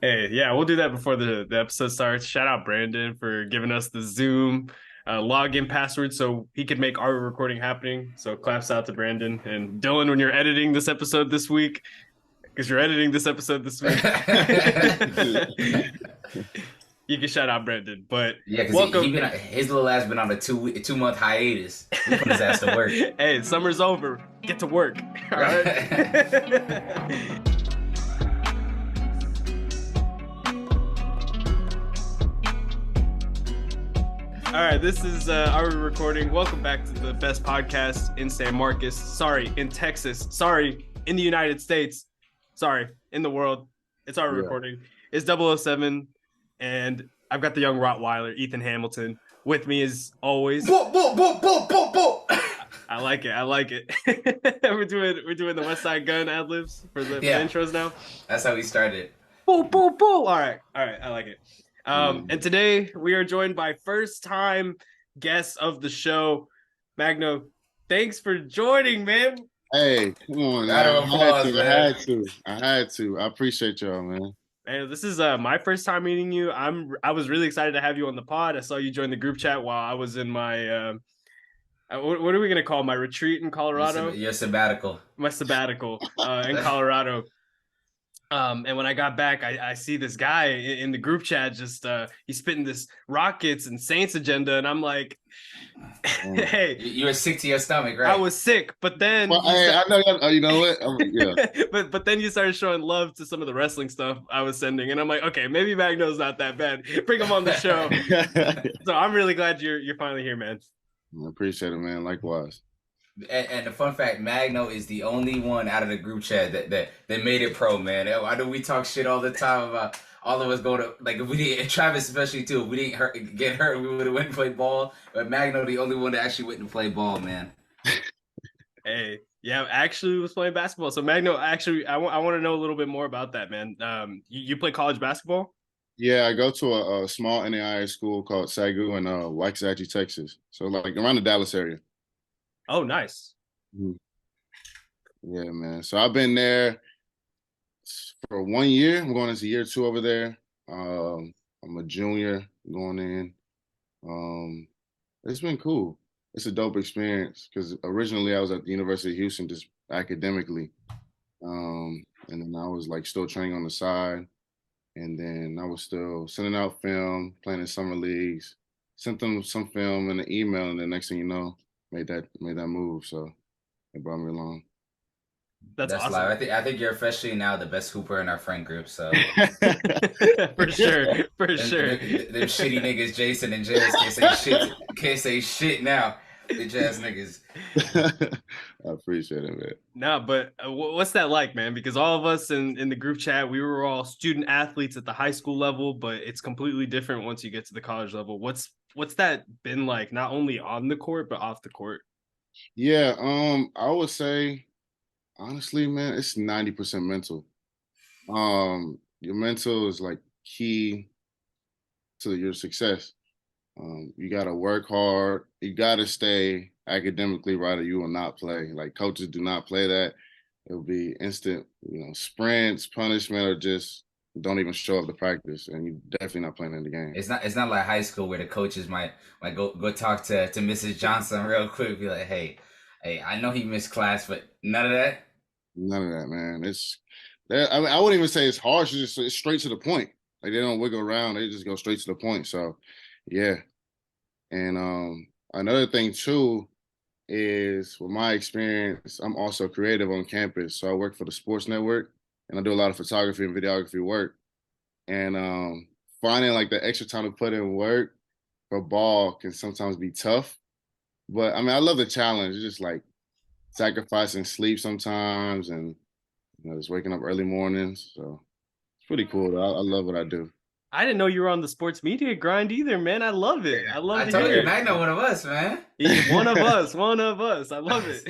Hey, yeah, we'll do that before the episode starts. Shout out Brandon for giving us the Zoom login password so he could make our recording happening. So claps out to Brandon and Dylan when you're editing this episode this week, because you're editing this episode this week. You can shout out Brandon, but Yeah, because he welcome. been his little ass been on a 2 month hiatus. We put his ass to work. Hey, summer's over. Get to work. All right. All right, this is our recording. Welcome back to the best podcast in San Marcos. Sorry, in Texas. Sorry, in the United States. Sorry, in the world. It's our recording. It's 007, and I've got the young Rottweiler, Ethan Hamilton, with me as always. Boop, boop, boop, boop, boop, boop. I like it. I like it. we're doing the West Side Gun ad libs for the intros now. That's how we started. Boop, boop, boop. All right. I like it. And today we are joined by first-time guests of the show, Magno. Thanks for joining, man. Hey, come on, man. I had to. I appreciate y'all, man. Man, this is my first time meeting you. I was really excited to have you on the pod. I saw you join the group chat while I was in my what are we gonna call my retreat in Colorado? Your sabbatical. My sabbatical in Colorado. And when I got back, I see this guy in the group chat just he's spitting this Rockets and Saints agenda, and I'm like, hey, you were sick to your stomach, right? I was sick, but then I know you know what? Yeah. but then you started showing love to some of the wrestling stuff I was sending, and I'm like, okay, maybe Magno's not that bad. Bring him on the show. So I'm really glad you're finally here, man. I appreciate it, man. Likewise. And the fun fact, Magno is the only one out of the group chat that made it pro, man. I know we talk shit all the time about all of us going to, like, if we didn't, Travis especially too, if we didn't get hurt, we would have went and played ball. But Magno, the only one that actually went and played ball, man. Hey, yeah, actually was playing basketball. So Magno, actually, I want to know a little bit more about that, man. You play college basketball? Yeah, I go to a small NAIA school called Sagu in Waxahachie, Texas. So like around the Dallas area. Oh, nice. Yeah, man. So I've been there for 1 year. I'm going into year 2 over there. I'm a junior going in. It's been cool. It's a dope experience because originally I was at the University of Houston just academically. And then I was like still training on the side. And then I was still sending out film, playing in summer leagues, sent them some film and an email, and the next thing you know, made that move. So it brought me along. That's awesome. Live. I think you're officially now the best hooper in our friend group. So for sure. Them shitty niggas, Jason and Jarris can't say shit now. Bitch ass niggas. I appreciate it, man. No, but what's that like, man? Because all of us in the group chat, we were all student athletes at the high school level, but it's completely different once you get to the college level. What's that been like, not only on the court but off the court? Yeah, I would say honestly, man, it's 90% mental. Your mental is like key to your success. You gotta work hard. You gotta stay academically right, or you will not play. Like coaches do not play that. It'll be instant, sprints, punishment, or just don't even show up to practice, and you're definitely not playing in the game. It's not like high school where the coaches might go talk to Mrs. Johnson real quick, be like, hey, I know he missed class, but none of that. None of that, man. I wouldn't even say it's harsh. It's straight to the point. Like they don't wiggle around. They just go straight to the point. So, yeah. And another thing too is with my experience, I'm also creative on campus. So I work for the sports network and I do a lot of photography and videography work. And finding like the extra time to put in work for ball can sometimes be tough. But I mean, I love the challenge. It's just like sacrificing sleep sometimes and just waking up early mornings. So it's pretty cool. I love what I do. I didn't know you were on the sports media grind either, man. I love it. I told you, Magno, one of us, man. He's one of us. One of us. I love it.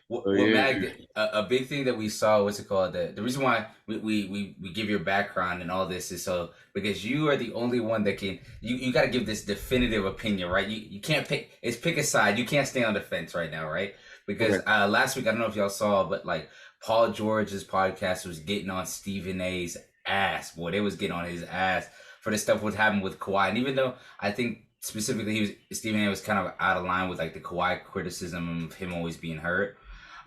Mag, a big thing that we saw, what's it called? The reason why we give your background and all this is so because you are the only one that can you got to give this definitive opinion, right? You can't pick a side. You can't stay on the fence right now, right? Because last week, I don't know if y'all saw, but like Paul George's podcast was getting on Stephen A's ass. Boy, they was getting on his ass for the stuff what happened with Kawhi. And even though I think specifically Stephen A was kind of out of line with like the Kawhi criticism of him always being hurt.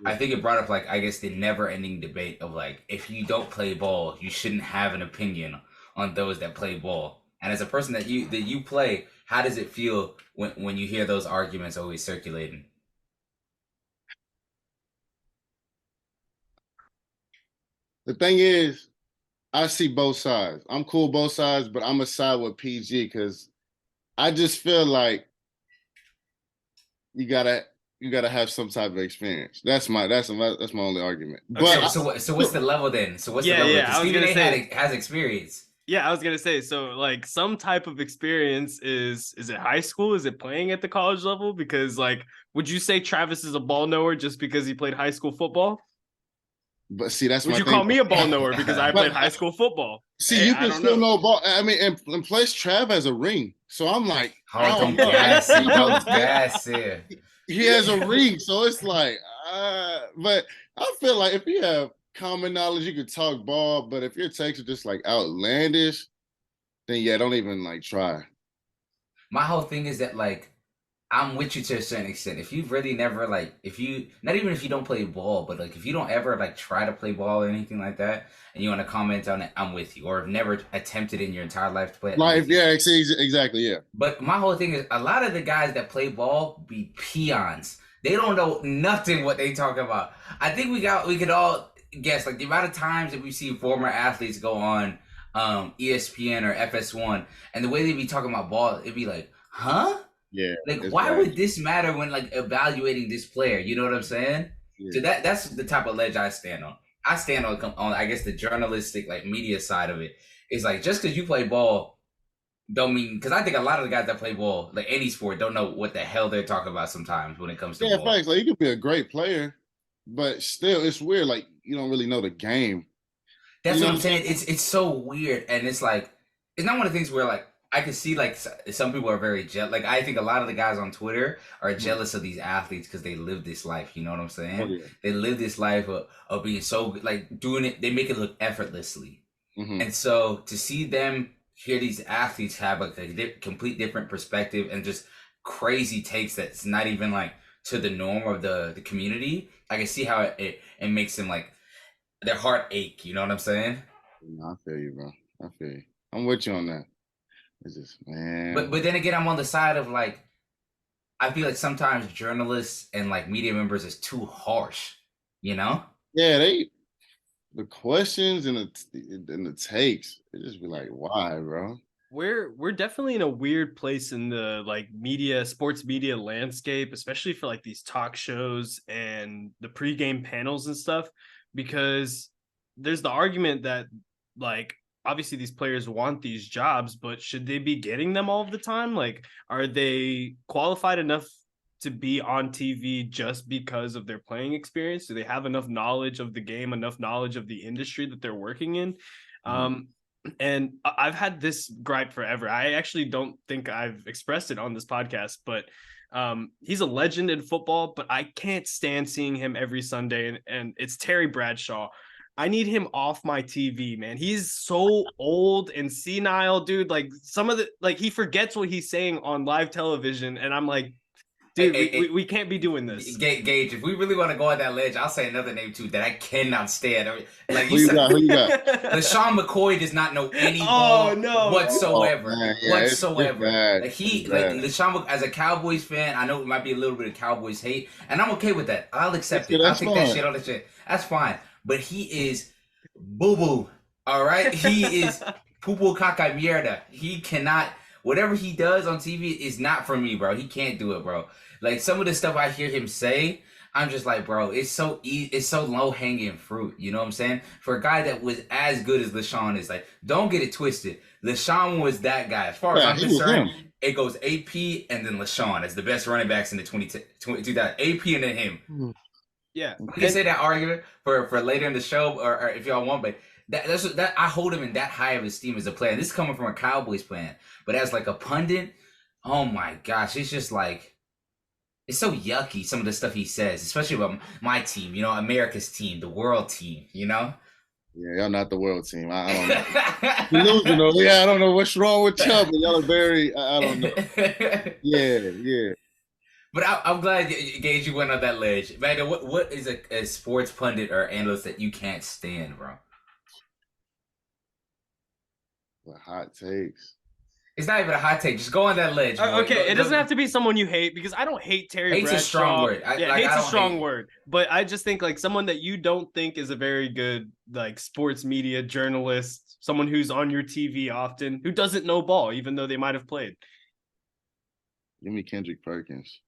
I think it brought up like, I guess, the never-ending debate of like, if you don't play ball, you shouldn't have an opinion on those that play ball. And as a person that you play, how does it feel when you hear those arguments always circulating? The thing is, I see both sides. I'm cool both sides, but I'm a side with PG because I just feel like you gotta have some type of experience. That's my only argument. Okay, But so what's the level then? So what's Yeah, the level? yeah, Because I was Stephen gonna A has experience. Yeah, I was gonna say, so like some type of experience is it high school? Is it playing at the college level? Because like, would you say Travis is a ball knower just because he played high school football? see, that's Would my you thing. call me a ball knower because I played But- high school football? See, Hey, you I can don't still know. know ball. I mean, and plus Trav has a ring, so I'm like, I Oh, don't don't know. gas it. Don't gas it. He has a ring, so it's like, but I feel like if you have common knowledge, you could talk ball. But if your takes are just like outlandish, then yeah, don't even like try. My whole thing is that like, I'm with you to a certain extent. If you've really never like, not even if you don't play ball, but like if you don't ever like try to play ball or anything like that, and you want to comment on it, I'm with you. Or have never attempted in your entire life to play it. Life, yeah, exactly, yeah. But my whole thing is a lot of the guys that play ball be peons. They don't know nothing what they talk about. I think we could all guess like the amount of times that we see former athletes go on ESPN or FS1 and the way they be talking about ball, it'd be like, huh? Yeah. Like, why would this matter when like evaluating this player? You know what I'm saying? Yeah. So that's the type of ledge I stand on. I stand on I guess the journalistic like media side of it. It's like just because you play ball don't mean, because I think a lot of the guys that play ball, like any sport, don't know what the hell they're talking about sometimes when it comes to ball. Facts. Like you could be a great player, but still, it's weird. Like you don't really know the game. That's what I'm saying. It's so weird, and it's like it's not one of the things where like I can see like some people are very jealous. Like I think a lot of the guys on Twitter are jealous of these athletes because they live this life. You know what I'm saying? Oh, yeah. They live this life of being so like doing it. They make it look effortlessly, Mm-hmm. and so to see them hear these athletes have a complete different perspective and just crazy takes that's not even like to the norm of the community, I can see how it makes them like their heart ache. You know what I'm saying? I feel you, bro. I feel you. I'm with you on that. It's just, man. But then again, I'm on the side of like, I feel like sometimes journalists and like media members is too harsh, you know? Yeah, the questions and the takes, it just be like, why, bro? We're definitely in a weird place in the like sports media landscape, especially for like these talk shows and the pregame panels and stuff, because there's the argument that like obviously these players want these jobs, but should they be getting them all of the time? Like, are they qualified enough to be on TV just because of their playing experience? Do they have enough knowledge of the game, enough knowledge of the industry that they're working in? And I've had this gripe forever. I actually don't think I've expressed it on this podcast, but he's a legend in football, but I can't stand seeing him every Sunday. And it's Terry Bradshaw. I need him off my TV, man. He's so old and senile, dude. Like he forgets what he's saying on live television. And I'm like, dude, we can't be doing this. Gage, if we really want to go on that ledge, I'll say another name too that I cannot stand. I mean, like Who you got? LaShawn McCoy does not know any ball whatsoever. Whatsoever. Like LaShawn, as a Cowboys fan, I know it might be a little bit of Cowboys hate, and I'm okay with that. I'll accept it. I'll take that shit on the shit. That's fine. But he is boo-boo. All right? He is poo-poo caca mierda. He cannot. Whatever he does on TV is not for me, bro. He can't do it, bro. Like some of the stuff I hear him say, I'm just like, bro, it's so low hanging fruit. You know what I'm saying? For a guy that was as good as LaShawn is, like, don't get it twisted. LaShawn was that guy. As far as I'm concerned, it goes AP and then LaShawn as the best running backs in the 2000. AP and then him. Yeah, we can say that argument for later in the show, or if y'all want, but. That's I hold him in that high of esteem as a player. This is coming from a Cowboys fan, but as like a pundit, oh my gosh, it's it's so yucky, some of the stuff he says, especially about my team, you know, America's team, the world team, you know? Yeah, y'all not the world team. I don't know. Delusional. Yeah, I don't know what's wrong with y'all, but y'all are very, I don't know. Yeah. But I'm glad, Gage, you went on that ledge. Magno, what is a sports pundit or analyst that you can't stand, bro? The hot takes. It's not even a hot take. Just go on that ledge, boy. Okay, it doesn't have to be someone you hate, because I don't hate Terry Bradshaw. Hate's a strong word. Hate's a strong word. But I just think like someone that you don't think is a very good like sports media journalist, someone who's on your TV often, who doesn't know ball, even though they might have played. Give me Kendrick Perkins.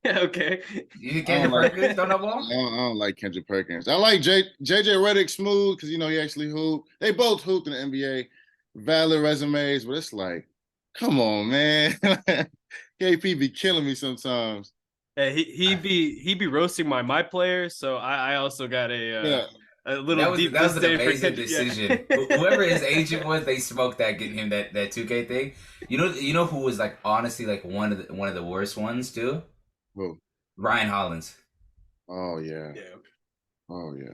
Okay. You think Kendrick Perkins don't know ball? I don't like Kendrick Perkins. I like JJ Redick smooth because, you know, he actually hooped. They both hooped in the NBA. Valid resumes, but it's like, come on, man. KP be killing me sometimes. Yeah, he'd be roasting my players, so I also got a little deep. That was an amazing decision. Yeah. Whoever his agent was, they smoked that getting him that 2K thing. You know who was like honestly like one of the worst ones too? Who? Ryan Hollins. Oh yeah. Yeah. Oh yeah.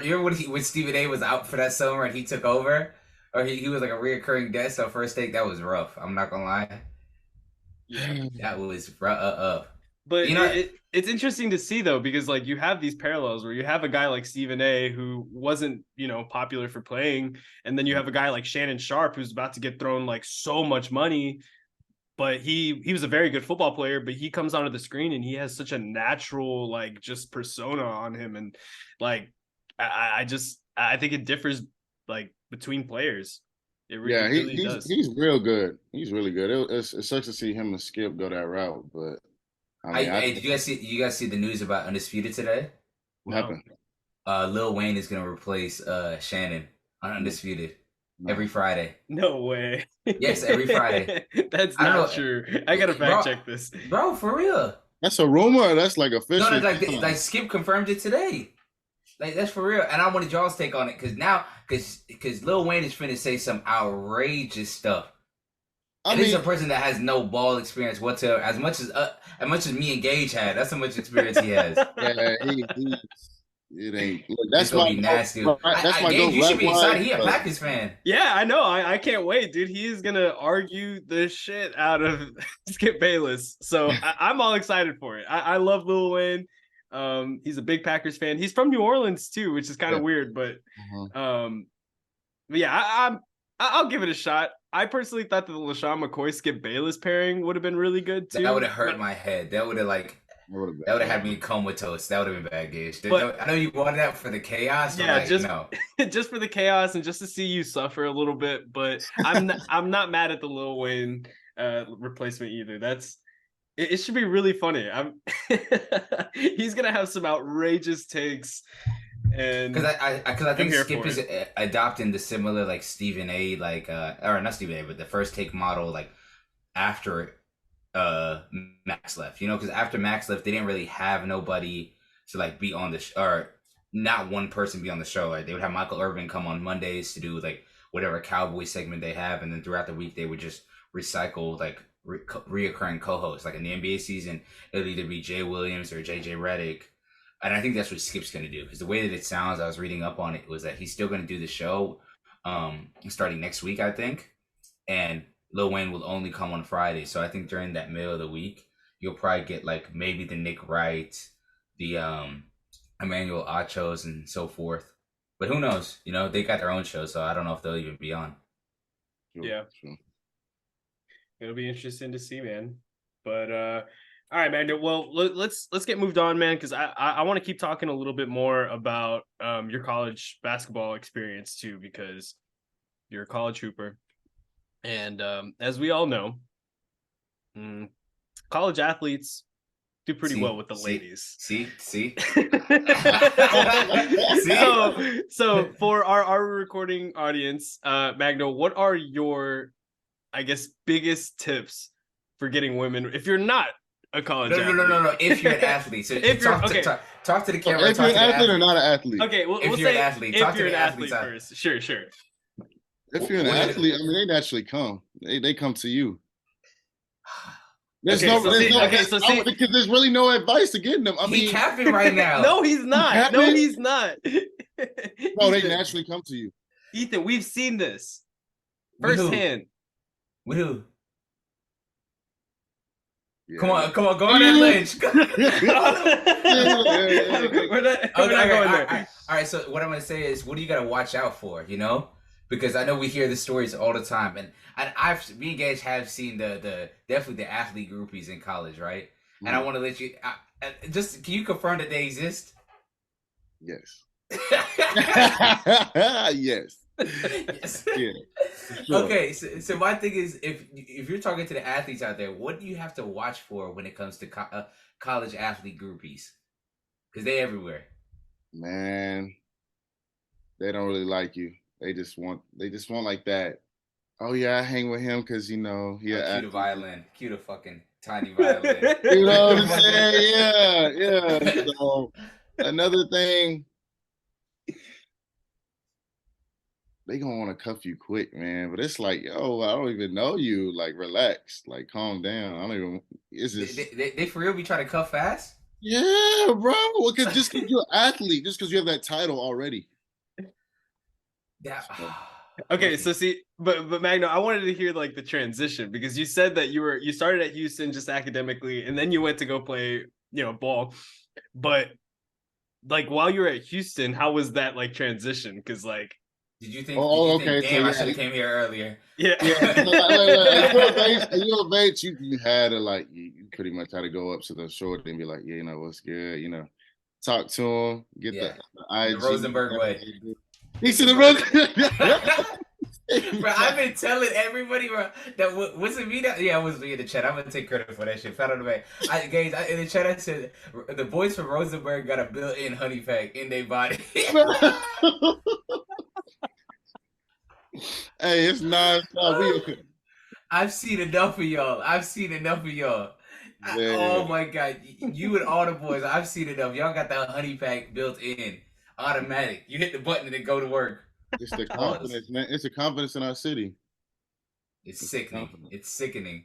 You remember when Stephen A was out for that summer and he took over? Or he was like a reoccurring guest on First Take. That was rough. I'm not gonna lie. Yeah, that was rough. But you know, it's interesting to see though, because like you have these parallels where you have a guy like Stephen A who wasn't, you know, popular for playing, and then you have a guy like Shannon Sharp who's about to get thrown like so much money, but he was a very good football player, but he comes onto the screen and he has such a natural like just persona on him, and like I think it differs like between players. It really does. He's real good. He's really good. It sucks to see him and Skip go that route, but did you guys see the news about Undisputed today? What happened? Lil Wayne is gonna replace Shannon on Undisputed every Friday. No way. Yes, every Friday. That's not true. I gotta fact check this, bro. For real. That's a rumor. Or that's like official. No, like Skip confirmed it today. Like that's for real, and I wanted y'all's take on it because Lil Wayne is finna say some outrageous stuff. This is a person that has no ball experience whatsoever. As much as me and Gage had, that's how much experience he has. Yeah, it ain't. Look, that's gonna be nasty. That's my Gage, you should be excited. He a Packers fan. Yeah, I know. I can't wait, dude. He is gonna argue the shit out of Skip Bayless. So I'm all excited for it. I love Lil Wayne. He's a big Packers fan. He's from New Orleans too, which is kind of weird, but yeah, I'll give it a shot. I personally thought that the LaShawn McCoy Skip Bayless pairing would have been really good too. That would have hurt my head. That would have had me comatose. That would have been bad, Gage. I know you wanted that for the chaos. Yeah, just for the chaos and just to see you suffer a little bit. But I'm not mad at the Lil Wayne replacement either. It should be really funny. He's gonna have some outrageous takes, and because I think Skip is adopting the similar like Stephen A. like or not Stephen A. but the First Take model like after Max left. You know, because after Max left, they didn't really have nobody to like be on the or not one person be on the show. Like they would have Michael Irvin come on Mondays to do like whatever Cowboy segment they have, and then throughout the week they would just recycle like reoccurring co-hosts. Like in the NBA season, it'll either be Jay Williams or JJ Redick, and I think that's what Skip's gonna do, because the way that it sounds, I was reading up on it, was that he's still gonna do the show starting next week, I think, and Lil Wayne will only come on Friday. So I think during that middle of the week you'll probably get like maybe the Nick Wright, the Emmanuel Achos and so forth, but who knows, you know, they got their own show, so I don't know if they'll even be on. Yeah, it'll be interesting to see, man. But all right, Magno. Well, let's get moved on, man, because I want to keep talking a little bit more about your college basketball experience too, because you're a college hooper, and as we all know, college athletes do pretty well with the ladies. See. So for our recording audience, Magno, what are your, I guess, biggest tips for getting women if you're not a college athlete? No. If you're an athlete. So if you're okay. Talk to the camera. If you're an athlete or not an athlete. Okay, well, if you're an athlete, talk to the athlete first. Sure. If you're an athlete, I mean, they naturally come. They come to you. There's Okay, no, so there's see- no, okay, so see- because there's really no advice to getting them. I He mean, capping right now. No, he's not. No, happening? he's not. no, they Ethan, naturally come to you. Ethan, we've seen this With who? firsthand. With who? Yeah. Come on, go on that ledge. We're not going there. All right. So what I'm gonna say is, what do you gotta watch out for? You know, because I know we hear the stories all the time, and me and Gage have seen the definitely the athlete groupies in college, right? And I want to let you just can you confirm that they exist? Yes. Yes. Yes. Yeah. Sure. Okay, so my thing is, if you're talking to the athletes out there, what do you have to watch for when it comes to college athlete groupies? Because they everywhere. Man, they don't really like you. They just want like that. Oh yeah, I hang with him because he Cue the violin. Cue the fucking tiny violin. You know what I'm saying? Yeah. So another thing, they gonna want to cuff you quick, man. But it's like, yo, I don't even know you. Like, relax, like, calm down. I don't even. It's just they for real be trying to cuff fast. yeah, bro. Well, just because you're an athlete, just because you have that title already. Yeah. Okay, so see, but Magno, I wanted to hear like the transition because you said that you started at Houston just academically, and then you went to go play, ball. But like while you were at Houston, how was that like transition? Because like, did you think? Okay. Damn, So, I should have came here earlier. yeah. You're a bait. You had to like, you pretty much had to go up to the short and be like, yeah, what's good, talk to him, get the IG. The Rosenberg way. He said the Rosen. Bro, I've been telling everybody, bro, that was it me that? Yeah, it was me in the chat. I'm gonna take credit for that shit. Fat on the back. In the chat, I said the boys from Rosenberg got a built-in honey pack in their body. Hey, it's nonstop. I've seen enough of y'all. Oh my god, you and all the boys. I've seen enough. Y'all got that honey pack built in, automatic. You hit the button and it go to work. It's the confidence, man. It's the confidence in our city. It's sickening. It's sickening.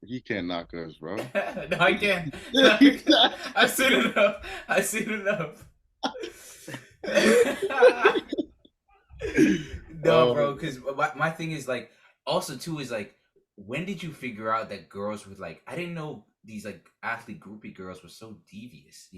You can't knock us, bro. No, I can't. I've seen enough. No, bro, because my thing is like, also too is like, when did you figure out that girls were like, I didn't know these like athlete groupie girls were so devious,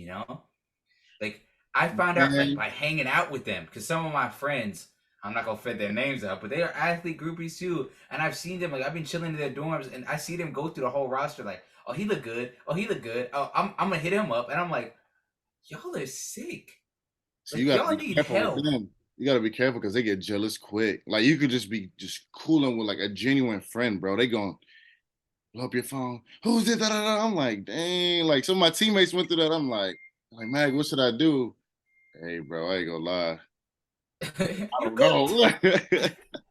Like I found out like by hanging out with them, because some of my friends, I'm not gonna fit their names up, but they are athlete groupies too, and I've seen them like I've been chilling in their dorms, and I see them go through the whole roster like, oh he look good, oh I'm gonna hit him up, and I'm like, y'all are sick. So like, y'all need help. You gotta be careful because they get jealous quick. Like you could just be cooling with like a genuine friend, bro. They going blow up your phone. Who's it? I'm like, dang. Like some of my teammates went through that. I'm like, Mag, what should I do? Hey, bro, I ain't gonna lie. I don't know.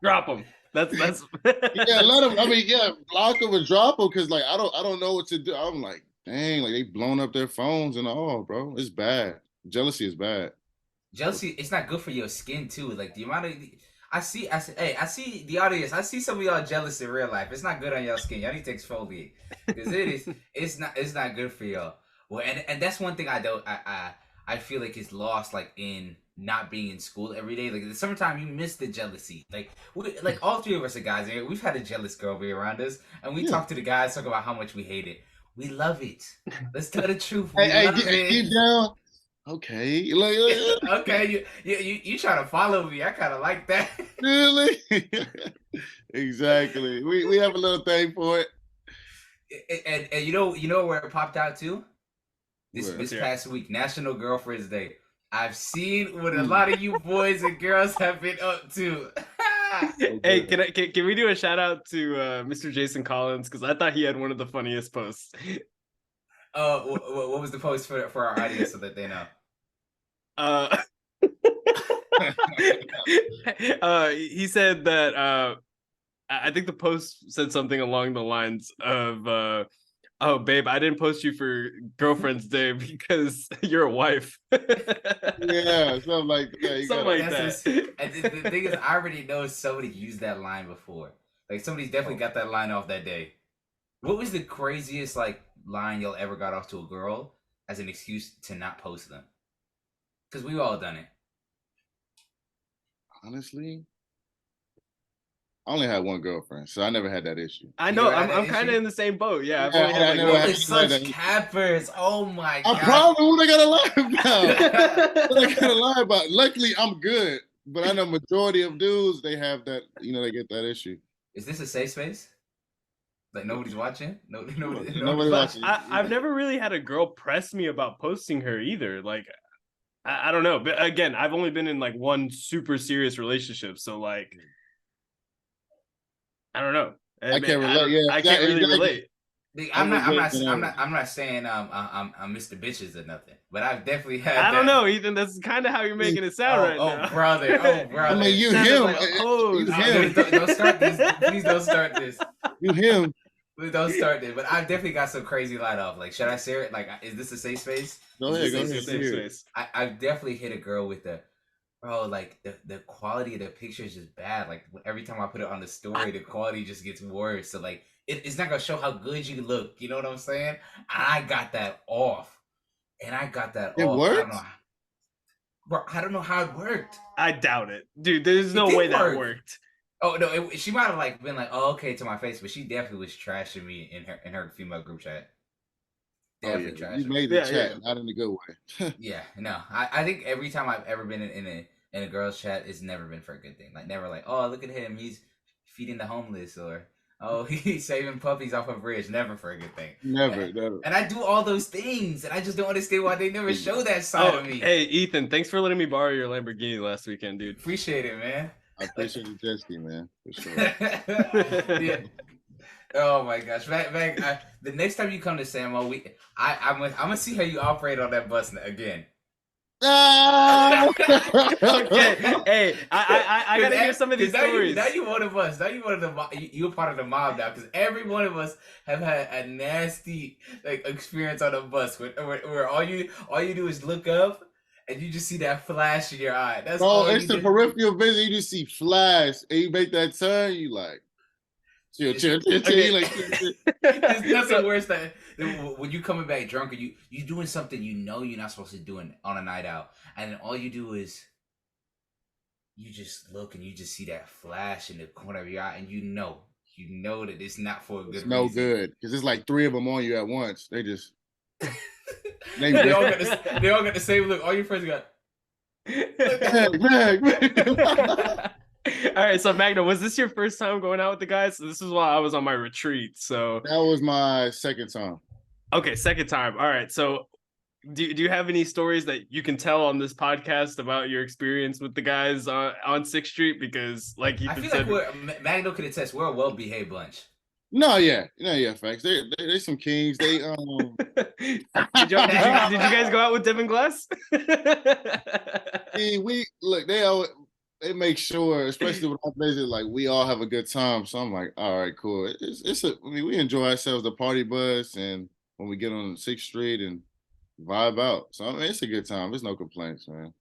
Drop them. That's yeah. Let them. I mean, yeah, block them and drop them because like I don't know what to do. I'm like, dang, like they blown up their phones and all, bro. It's bad. Jealousy is bad. Jealousy, it's not good for your skin too. Like the amount of I see the audience. I see some of y'all jealous in real life. It's not good on y'all skin. Y'all need to exfoliate because it's not good for y'all. Well, and that's one thing I feel like is lost like in not being in school every day. Like in the summertime, you miss the jealousy. Like all three of us are guys. We've had a jealous girl be around us, and we talk to the guys, talk about how much we hate it. We love it. Let's tell the truth. Hey, down. Okay, like, okay, you trying to follow me? I kind of like that. Really? Exactly. We have a little thing for it. And you know where it popped out too? This past week, National Girlfriend's Day. I've seen what a lot of you boys and girls have been up to. Hey, can we do a shout out to Mr. Jason Collins, because I thought he had one of the funniest posts. What was the post for our audience so that they know? He said that I think the post said something along the lines of oh babe, I didn't post you for girlfriend's day because you're a wife. Yeah, something like that. Something like that. And the thing is, I already know somebody used that line before. Like somebody's definitely got that line off that day. What was the craziest like line y'all ever got off to a girl as an excuse to not post them? Because we've all done it. Honestly, I only had one girlfriend, so I never had that issue. I know. I'm kind of in the same boat. Yeah. I've Yeah, only had, like, Y'all are such cappers. Oh my god. I'm probably what I gotta lie about. What I gotta lie about. Luckily, I'm good, but I know majority of dudes they have that. You know, they get that issue. Is this a safe space? Like nobody's watching? Nobody's watching. I've never really had a girl press me about posting her either. Like, I don't know. But again, I've only been in like one super serious relationship, so like, I don't know. I can't relate. Yeah, I can't really relate. I'm not saying I'm Mr. Bitches or nothing, but I've definitely had. I don't know, Ethan. That's kind of how you're making it sound right now. Oh, brother. I mean, you him. Like, you him. Don't start this. Please don't start this. You him. Please don't start this. But I've definitely got some crazy light off. Like, should I share it? Like, is this a safe space? Go ahead. Safe space. I've definitely hit a girl with like the quality of the pictures is bad. Like every time I put it on the story, the quality just gets worse. So like it's not gonna show how good you look. You know what I'm saying? I got that off, and I got that it off. Worked? I don't know how it worked. I doubt it, dude. There's no way that worked. Oh no, she might have like been like, "Oh, okay," to my face, but she definitely was trashing me in her female group chat. Definitely trashing. You made the chat, not in a good way. Yeah, no, I think every time I've ever been in a girl's chat, it's never been for a good thing. Like never like, "Oh, look at him, he's feeding the homeless," or "Oh, he's saving puppies off a bridge." Never for a good thing. Never. And I do all those things, and I just don't understand why they never show that side of me. Hey, Ethan, thanks for letting me borrow your Lamborghini last weekend, dude. Appreciate it, man. I appreciate the jet man, for sure. Yeah. Oh my gosh, Mag, the next time you come to Samo, I'm gonna see how you operate on that bus again. Okay, hey, I gotta hear some of these stories. Now you one of us. Now you're part of the mob now, because every one of us have had a nasty like experience on a bus where all you do is look up and you just see that flash in your eye. That's all. It's the peripheral vision. You just see flash, and you make that turn. You like. Chill. Okay. Like, there's nothing worse than when you coming back drunk or you doing something you know you're not supposed to do on a night out, and then all you do is you just look and you just see that flash in the corner of your eye, and you know that it's not for a good reason. No good, because it's like 3 of them on you at once. They just they all got the same look. All your friends got. Mag. All right, so Magno, was this your first time going out with the guys? This is while I was on my retreat, so that was my second time. Okay, second time. All right, so do you have any stories that you can tell on this podcast about your experience with the guys on 6th Street? Because like you said, like Magno could attest, we're a well-behaved bunch. No, yeah, facts. They're some kings. They did you guys go out with Devin Glass? They make sure, especially when I visit, like we all have a good time. So I'm like, all right, cool. We enjoy ourselves, the party bus, and when we get on 6th Street and vibe out. So I mean, it's a good time. There's no complaints, man.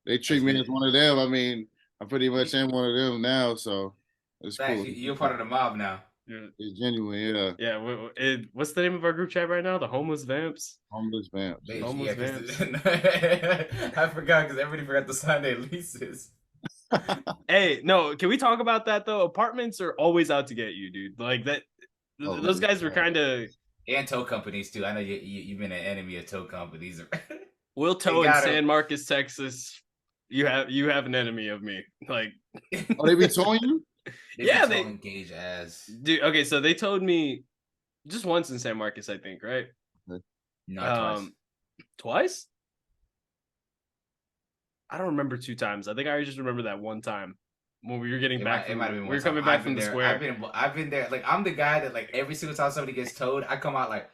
They treat me as one of them. I mean, I pretty much am one of them now, so it's cool. You're part of the mob now. Yeah. It's genuine, yeah. Yeah. What's the name of our group chat right now? The Homeless Vamps. Homeless Vamps. Vamps. I forgot because everybody forgot to sign their leases. Hey, no, can we talk about that though? Apartments are always out to get you, dude. Like that. Those guys were kind of. And tow companies too. I know you've been an enemy of tow companies. Will Tow in San Marcos, Texas. You have an enemy of me. Like, they be towing you? Yeah, they Gage ass. Dude, okay, so they told me just once in San Marcos, I think, right? No, twice. I don't remember 2 times. I think I just remember that one time when we were getting back. We were coming back from the square. I've been there. Like I'm the guy that like every single time somebody gets towed, I come out like,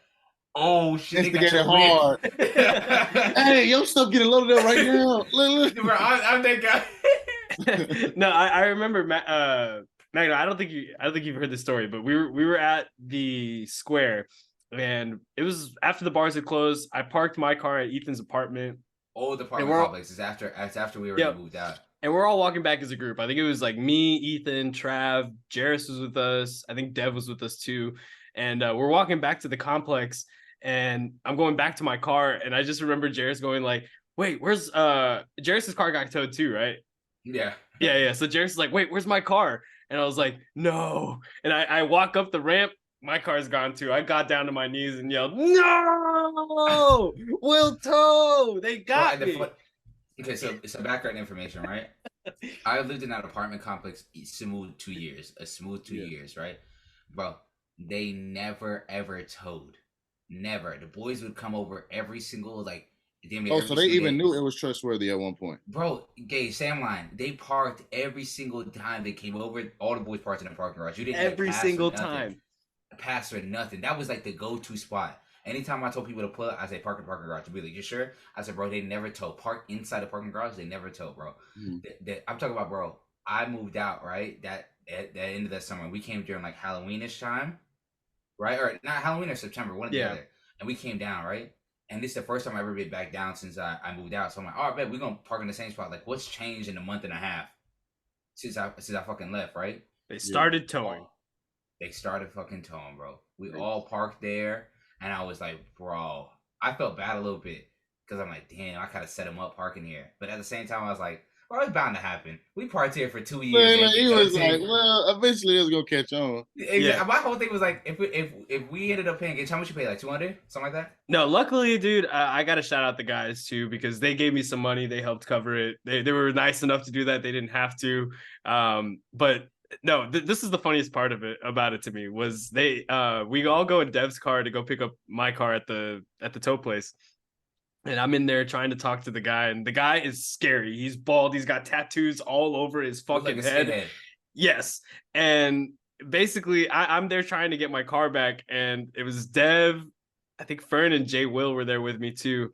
oh shit, instigated hard. Hey, your stuff getting loaded up right now. Bro, I'm that guy. No, I remember Magno. I don't think you've heard the story, but we were at the square, and it was after the bars had closed. I parked my car at Ethan's apartment. Oh, the apartment complex is after we already moved out. And we're all walking back as a group. I think it was like me, Ethan, Trav, Jarris was with us. I think Dev was with us too. and we're walking back to the complex, and I'm going back to my car, and I just remember Jarris going like, "Wait, where's Jarris's car got towed too, right?" Yeah. Yeah. So Jarris is like, "Wait, where's my car?" And I was like, "No." And I walk up the ramp. My car's gone too. I got down to my knees and yelled, "No! Will Toe! They got me!" Okay, so background information, right? I lived in that apartment complex a smooth 2 years, right? Bro, they never ever towed. Never. The boys would come over every single so they even knew it was trustworthy at one point. Bro, Gage, Sam line. They parked every single time they came over. All the boys parked in the parking garage. You didn't every single time. Pass or nothing. That was like the go-to spot. Anytime I told people to pull up, I say park in the parking garage. They'd be like, "You sure?" I said, "Bro, they never tow. Park inside the parking garage. They never tow, bro." I'm talking about, bro. I moved out right at the end of that summer. We came during like Halloweenish time, right? Or not Halloween or September, one or the other. And we came down, right? And this is the first time I ever been back down since I moved out. So I'm like, "All right, bet we're gonna park in the same spot." Like, what's changed in a month and a half since I fucking left, right? They started towing. They started fucking towing, bro. We all parked there, and I was like, bro, I felt bad a little bit because I'm like, damn, I kind of set him up parking here. But at the same time, I was like, bro, it's bound to happen. We parked here for 2 years. Man, he was like, well, eventually it's gonna catch on. Yeah. My whole thing was like, if we ended up paying, how much you pay? Like 200, something like that? No, luckily, dude, I gotta shout out the guys too, because they gave me some money. They helped cover it. They were nice enough to do that. They didn't have to. But no, this is the funniest part of it about it to me was we all go in Dev's car to go pick up my car at the tow place. And I'm in there trying to talk to the guy, and the guy is scary. He's bald. He's got tattoos all over his fucking head. Yes. And basically I'm there trying to get my car back, and it was Dev, I think Fern and Jay Will were there with me too.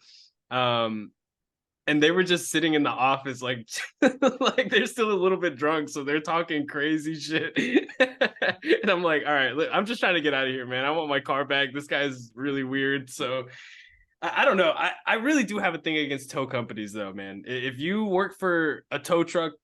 And they were just sitting in the office like like they're still a little bit drunk, so they're talking crazy shit. And I'm like, all right, look, I'm just trying to get out of here, man. I want my car back. This guy's really weird. So I don't know. I really do have a thing against tow companies though, man. If you work for a tow truck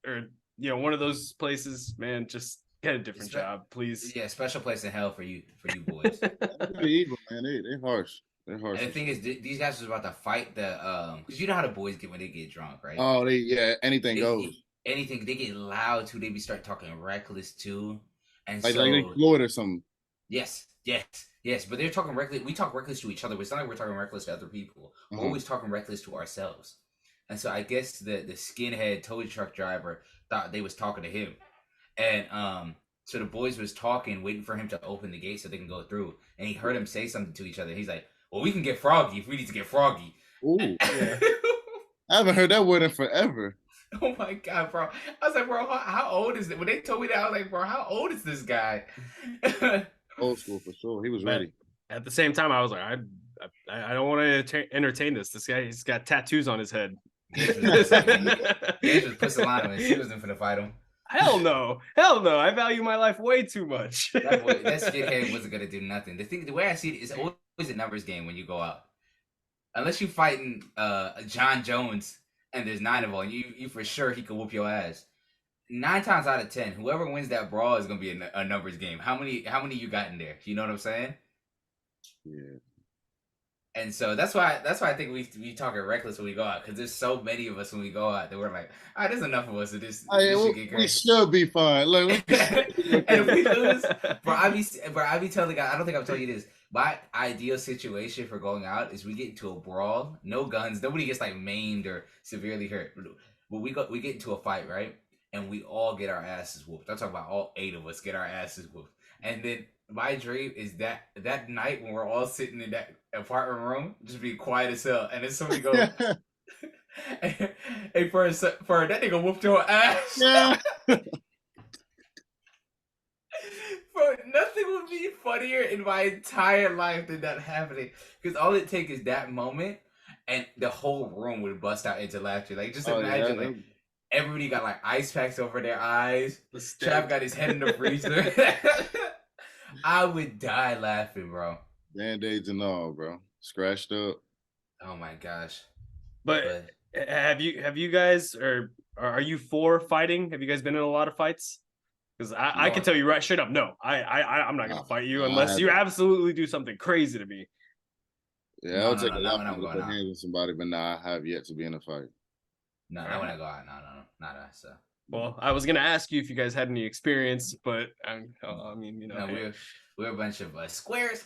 or one of those places, man, just get a different job, please. Yeah, special place in hell for you boys. They're evil, man. They're harsh. They're harsh. And the thing is, these guys was about to fight because you know how the boys get when they get drunk, right? Oh, anything goes. Anything, they get loud too. They be start talking reckless too, and like they blow it or something. Yes. But they're talking reckless. We talk reckless to each other, but it's not like we're talking reckless to other people. We're always talking reckless to ourselves. And so I guess the skinhead tow truck driver thought they was talking to him, and so the boys was talking, waiting for him to open the gate so they can go through. And he heard him say something to each other. He's like, "Well, we can get froggy if we need to get froggy." Ooh, yeah. I haven't heard that word in forever. Oh my god, bro! I was like, bro, how old is it? When they told me that, I was like, bro, how old is this guy? Old school for sure. He was ready. At the same time, I was like, I don't want to entertain this. This guy, he's got tattoos on his head. He just put some line on it. She wasn't finna fight him. Hell no. I value my life way too much. That skinhead wasn't gonna do nothing. The way I see it is always a numbers game when you go out. Unless you fighting John Jones and there's 9 of them, you for sure he could whoop your ass. 9 times out of 10, whoever wins that brawl is gonna be a numbers game. How many you got in there? You know what I'm saying? Yeah. And so that's why I think we talking reckless when we go out, because there's so many of us when we go out that we're like, all right, there's enough of us that this should get great. We should be fine. Look, and if we lose, bro, I be telling guys, I don't think I've told you this. My ideal situation for going out is we get into a brawl, no guns, nobody gets like maimed or severely hurt, but we get into a fight, right? And we all get our asses whooped. I'm talking about all 8 of us get our asses whooped. And then my dream is that night when we're all sitting in that apartment room, just be quiet as hell. And then somebody goes, hey, for that nigga whooped your ass. Yeah. Bro, nothing would be funnier in my entire life than that happening. Because all it takes is that moment, and the whole room would bust out into laughter. Like, just imagine, like, everybody got like ice packs over their eyes. Trav got his head in the freezer. I would die laughing, bro. Band-aids and all, bro. Scratched up. Oh my gosh. But have you guys, or are you for fighting? Have you guys been in a lot of fights? Because I can tell you right straight up, no, I'm not gonna fight you unless you absolutely do something crazy to me. Yeah, I'll take a lot to put hands on somebody, but I have yet to be in a fight. No, not when I go out. No, not us. So. Well, I was gonna ask you if you guys had any experience, but I mean, you know, no, we're a bunch of squares.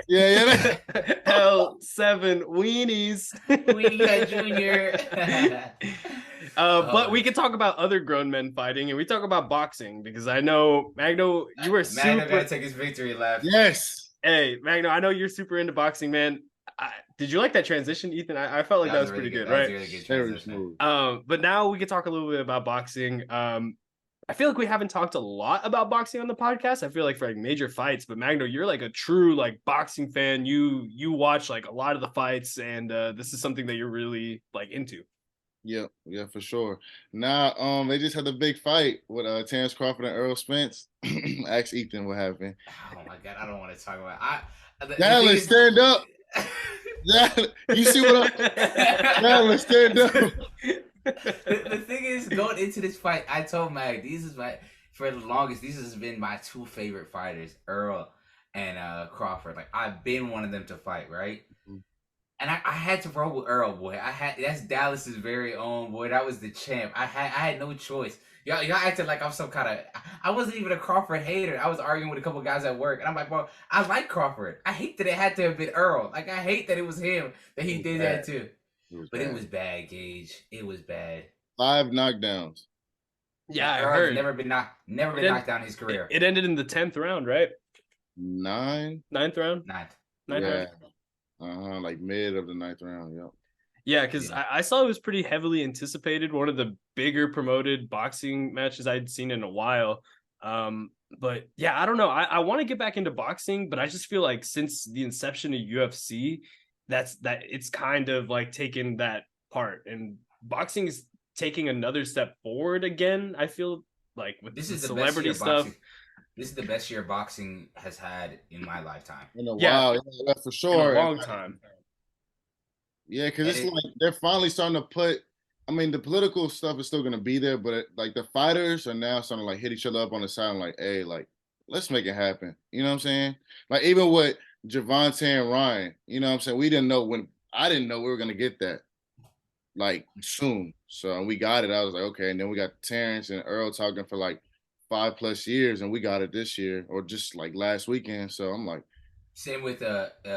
Yeah. L7 weenies. Weenie Junior. But we can talk about other grown men fighting, and we talk about boxing because I know Magno, you were Magno gotta take his victory lap. Yes. Hey, Magno, I know you're super into boxing, man. Did you like that transition, Ethan? I felt like that was really pretty good, right? Really good smooth. But now we can talk a little bit about boxing. I feel like we haven't talked a lot about boxing on the podcast. I feel like for like major fights, but Magno, you're like a true like boxing fan. You watch like a lot of the fights, and this is something that you're really like into. Yeah, for sure. Now, they just had the big fight with Terrance Crawford and Errol Spence. Ask Ethan what happened. Oh my God, I don't want to talk about it. Daniela, stand up. You see what I'm Daniela, stand up. The thing is, going into this fight, I told Mag, for the longest, these has been my two favorite fighters, Errol and Crawford. Like, I've been wanting them to fight, right? Mm-hmm. And I had to roll with Errol, boy. That's Dallas's very own, boy. That was the champ. I had no choice. Y'all acted like I'm some kind of. I wasn't even a Crawford hater. I was arguing with a couple guys at work, and I'm like, bro, I like Crawford. I hate that it had to have been Errol. Like, I hate that it was him that he did that too. It was bad, Gage. It was bad. 5 knockdowns. Yeah, I heard. Never been knocked down in his career. It ended in the 10th round, right? 9th round. 9th. Yeah. Like mid of the 9th round. Yep. Yeah, because I saw it was pretty heavily anticipated. One of the bigger promoted boxing matches I'd seen in a while. But yeah, I don't know. I want to get back into boxing, but I just feel like since the inception of UFC, that it's kind of like taken that part, and boxing is taking another step forward again. I feel like with this is the celebrity stuff. This is the best year boxing has had in my lifetime. In a while, yeah, for sure. In a long time. Yeah, because it's like they're finally starting to put. I mean, the political stuff is still going to be there, but like the fighters are now starting to like hit each other up on the side, and like, hey, like let's make it happen. You know what I'm saying? Like even with Javante and Ryan, you know what I'm saying? I didn't know we were going to get that like soon. So we got it. I was like, okay. And then we got Terrance and Errol talking for like 5+ years, and we got it this year or just like last weekend. So I'm like, same with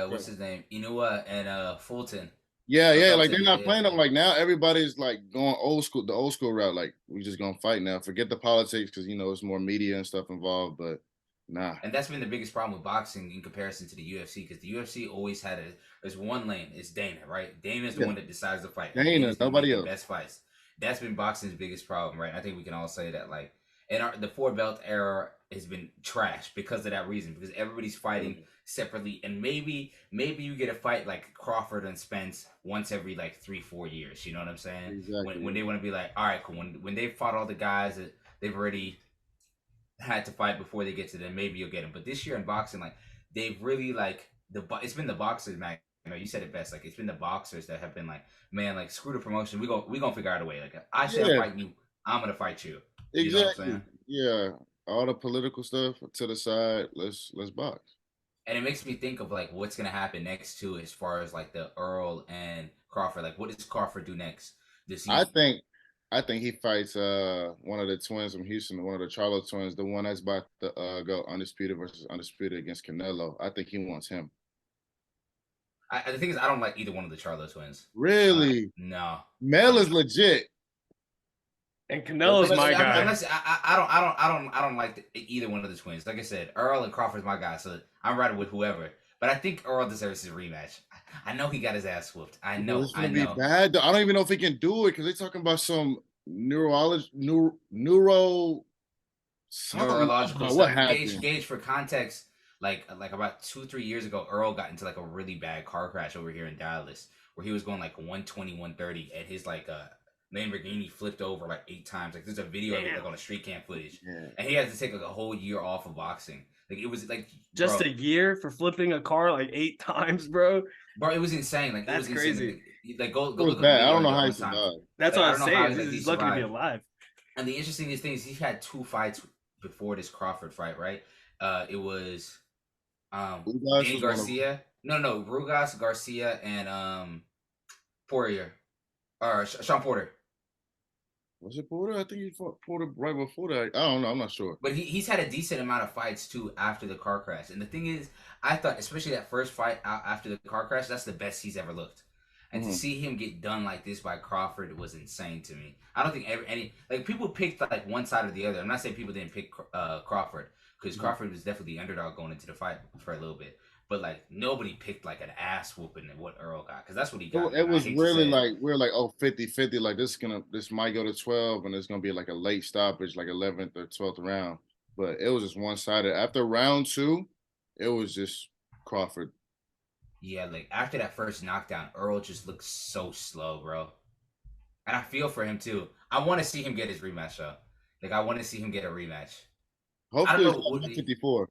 what's his name, Inua and Fulton. Yeah, like they're not playing them. Like now, everybody's like going the old school route. Like we just gonna fight now. Forget the politics because it's more media and stuff involved. But nah. And that's been the biggest problem with boxing in comparison to the UFC, because the UFC always had there's one lane. It's Dana, right? Dana's the one that decides the fight. Dana's nobody else. The best fights. That's been boxing's biggest problem, right? I think we can all say that. Like, and the 4-belt era has been trash because of that reason. Because everybody's fighting separately, and maybe you get a fight like Crawford and Spence once every like 3-4 years. You know what I'm saying? Exactly. When they want to be like, all right, cool. When they fought all the guys that they've already had to fight before they get to them, maybe you'll get them. But this year in boxing, like they've really like it's been the boxers, man. You said it best. Like it's been the boxers that have been like, man, like screw the promotion. We gonna figure out a way. Like I should fight you. I'm gonna fight you. Exactly. You know what I'm saying? Yeah. All the political stuff to the side. Let's box. And it makes me think of like what's gonna happen next too, as far as like the Errol and Crawford. Like, what does Crawford do next this season? I think he fights one of the twins from Houston, one of the Charlo twins, the one that's about to go undisputed versus undisputed against Canelo. I think he wants him. The thing is, I don't like either one of the Charlo twins. Really? No. Mel is legit. And Canelo's my guy. I don't like either one of the twins. Like I said, Errol and Crawford's my guy, so I'm riding with whoever. But I think Errol deserves his rematch. I know he got his ass whooped. I know. It's gonna be bad. I don't even know if he can do it because they're talking about some neurological stuff. What happened? Gage, for context, like about 2-3 years ago, Errol got into like a really bad car crash over here in Dallas, where he was going like 120, 130, and his like Lamborghini flipped over like 8 times. Like there's a video of it like on a street cam footage, and he had to take like a whole year off of boxing. Like it was like just a year for flipping a car like 8 times, bro. Bro, it was insane. Like that's crazy. Like go look at that. I don't know how he survived. That's what I'm saying. He's lucky to be alive. And the interesting thing is, he had 2 fights before this Crawford fight, right? It was Rugas Danny was one of Garcia. No, Rugas, Garcia, and Poirier or Sean Porter. Was it Porter? I think he fought Porter right before that. I don't know. I'm not sure. But he's had a decent amount of fights too after the car crash. And the thing is, I thought, especially that first fight out after the car crash, that's the best he's ever looked. And to see him get done like this by Crawford was insane to me. I don't think any like people picked like one side or the other. I'm not saying people didn't pick Crawford because Crawford was definitely the underdog going into the fight for a little bit. But like nobody picked like an ass whooping than what Errol got because that's what he got. It was really like we're like 50-50. Like this might go to 12, and it's gonna be like a late stoppage, like 11th or 12th round. But it was just one sided. After round 2, it was just Crawford. Yeah, like after that first knockdown, Errol just looked so slow, bro. And I feel for him too. I want to see him get his rematch though. Like I want to see him get a rematch. Hopefully, it's 154.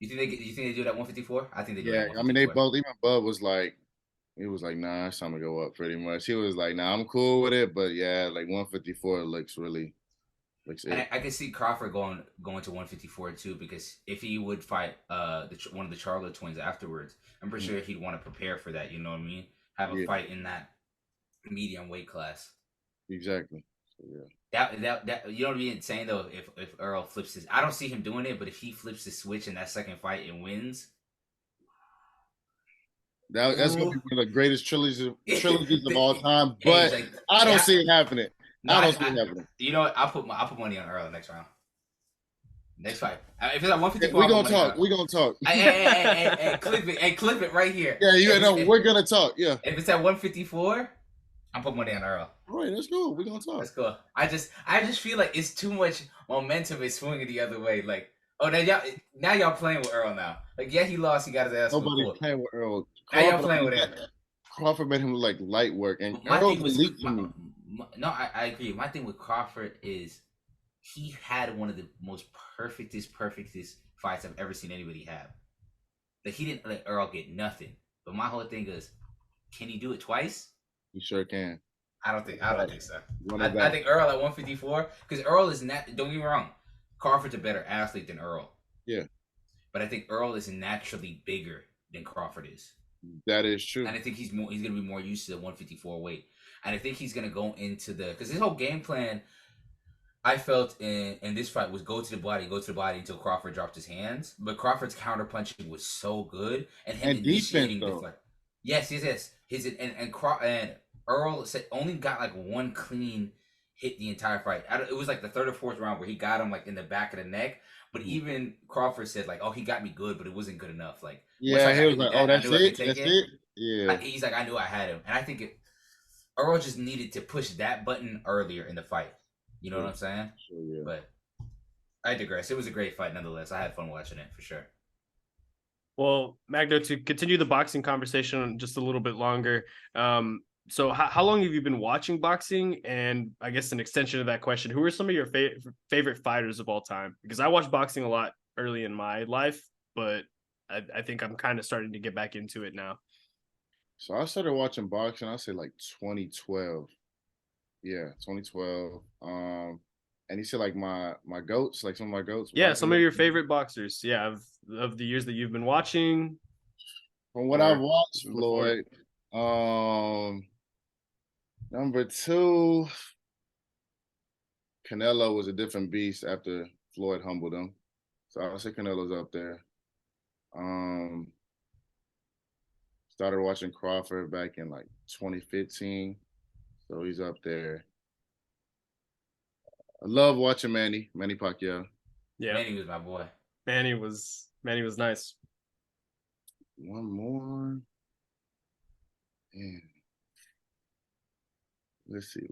You think they do that 154? I think they do. Yeah, I mean they both. Even Bud was like, he was like, nah, it's time to go up. Pretty much, he was like, nah, I'm cool with it, but yeah, like 154 looks really. And I can see Crawford going to 154 too, because if he would fight one of the Charlo twins afterwards, I'm pretty sure he'd want to prepare for that. You know what I mean? Have a fight in that medium weight class. Exactly. So, yeah. That you know what I mean? Saying though, if Errol flips his, I don't see him doing it, but if he flips the switch in that second fight and wins, that's gonna be one of the greatest trilogies of all time. But like, I don't see it happening. I don't see it happening. You know what? I'll put money on Errol next round. Next fight. If it's at 154, we're gonna talk. We're gonna talk. Hey, clip it. Hey, clip it right here. Yeah, you know we're gonna talk. Yeah. If it's at 154, I'm putting money on Errol. All right, let's go. We're gonna talk. Let's go. I just feel like it's too much momentum is swinging the other way. Like, oh, now y'all playing with Errol now. Like, yeah, he lost. He got his ass. Nobody's playing with Errol. Now y'all playing with him. Crawford made him look like light work, and my Errol thing was no, I agree. My thing with Crawford is he had one of the most perfectest fights I've ever seen anybody have. Like he didn't let Errol get nothing. But my whole thing is, can he do it twice? He sure can. I don't think so. I think Errol at 154, because Errol is not. Don't get me wrong, Crawford's a better athlete than Errol. Yeah. But I think Errol is naturally bigger than Crawford is. That is true. And I think he's gonna be more used to the 154 weight. And I think he's gonna go into because his whole game plan, I felt in this fight was go to the body until Crawford dropped his hands. But Crawford's counter punching was so good, and him initiating the fight. Yes. And Errol only got like one clean hit the entire fight. It was like the third or fourth round where he got him like in the back of the neck. But even Crawford said like, "Oh, he got me good, but it wasn't good enough." Like, he was like, "Oh, that's it. That's it." Yeah. He's like, "I knew I had him," and I think Errol just needed to push that button earlier in the fight. You know what I'm saying? Sure, yeah. But I digress. It was a great fight nonetheless. I had fun watching it for sure. Well, Magno, to continue the boxing conversation just a little bit longer. So how long have you been watching boxing? And I guess an extension of that question, who are some of your favorite fighters of all time? Because I watched boxing a lot early in my life, but I think I'm kind of starting to get back into it now. So I started watching boxing, I'd say like 2012. Yeah, 2012. And you said like my goats, like some of my goats. Yeah, some of your favorite boxers. Yeah, of the years that you've been watching. From what I've watched, Floyd. Number 2, Canelo was a different beast after Floyd humbled him. So I'll say Canelo's up there. Started watching Crawford back in like 2015. So he's up there. I love watching Manny Pacquiao. Yeah. Manny was my boy. Manny was nice. One more. Man. Let's see.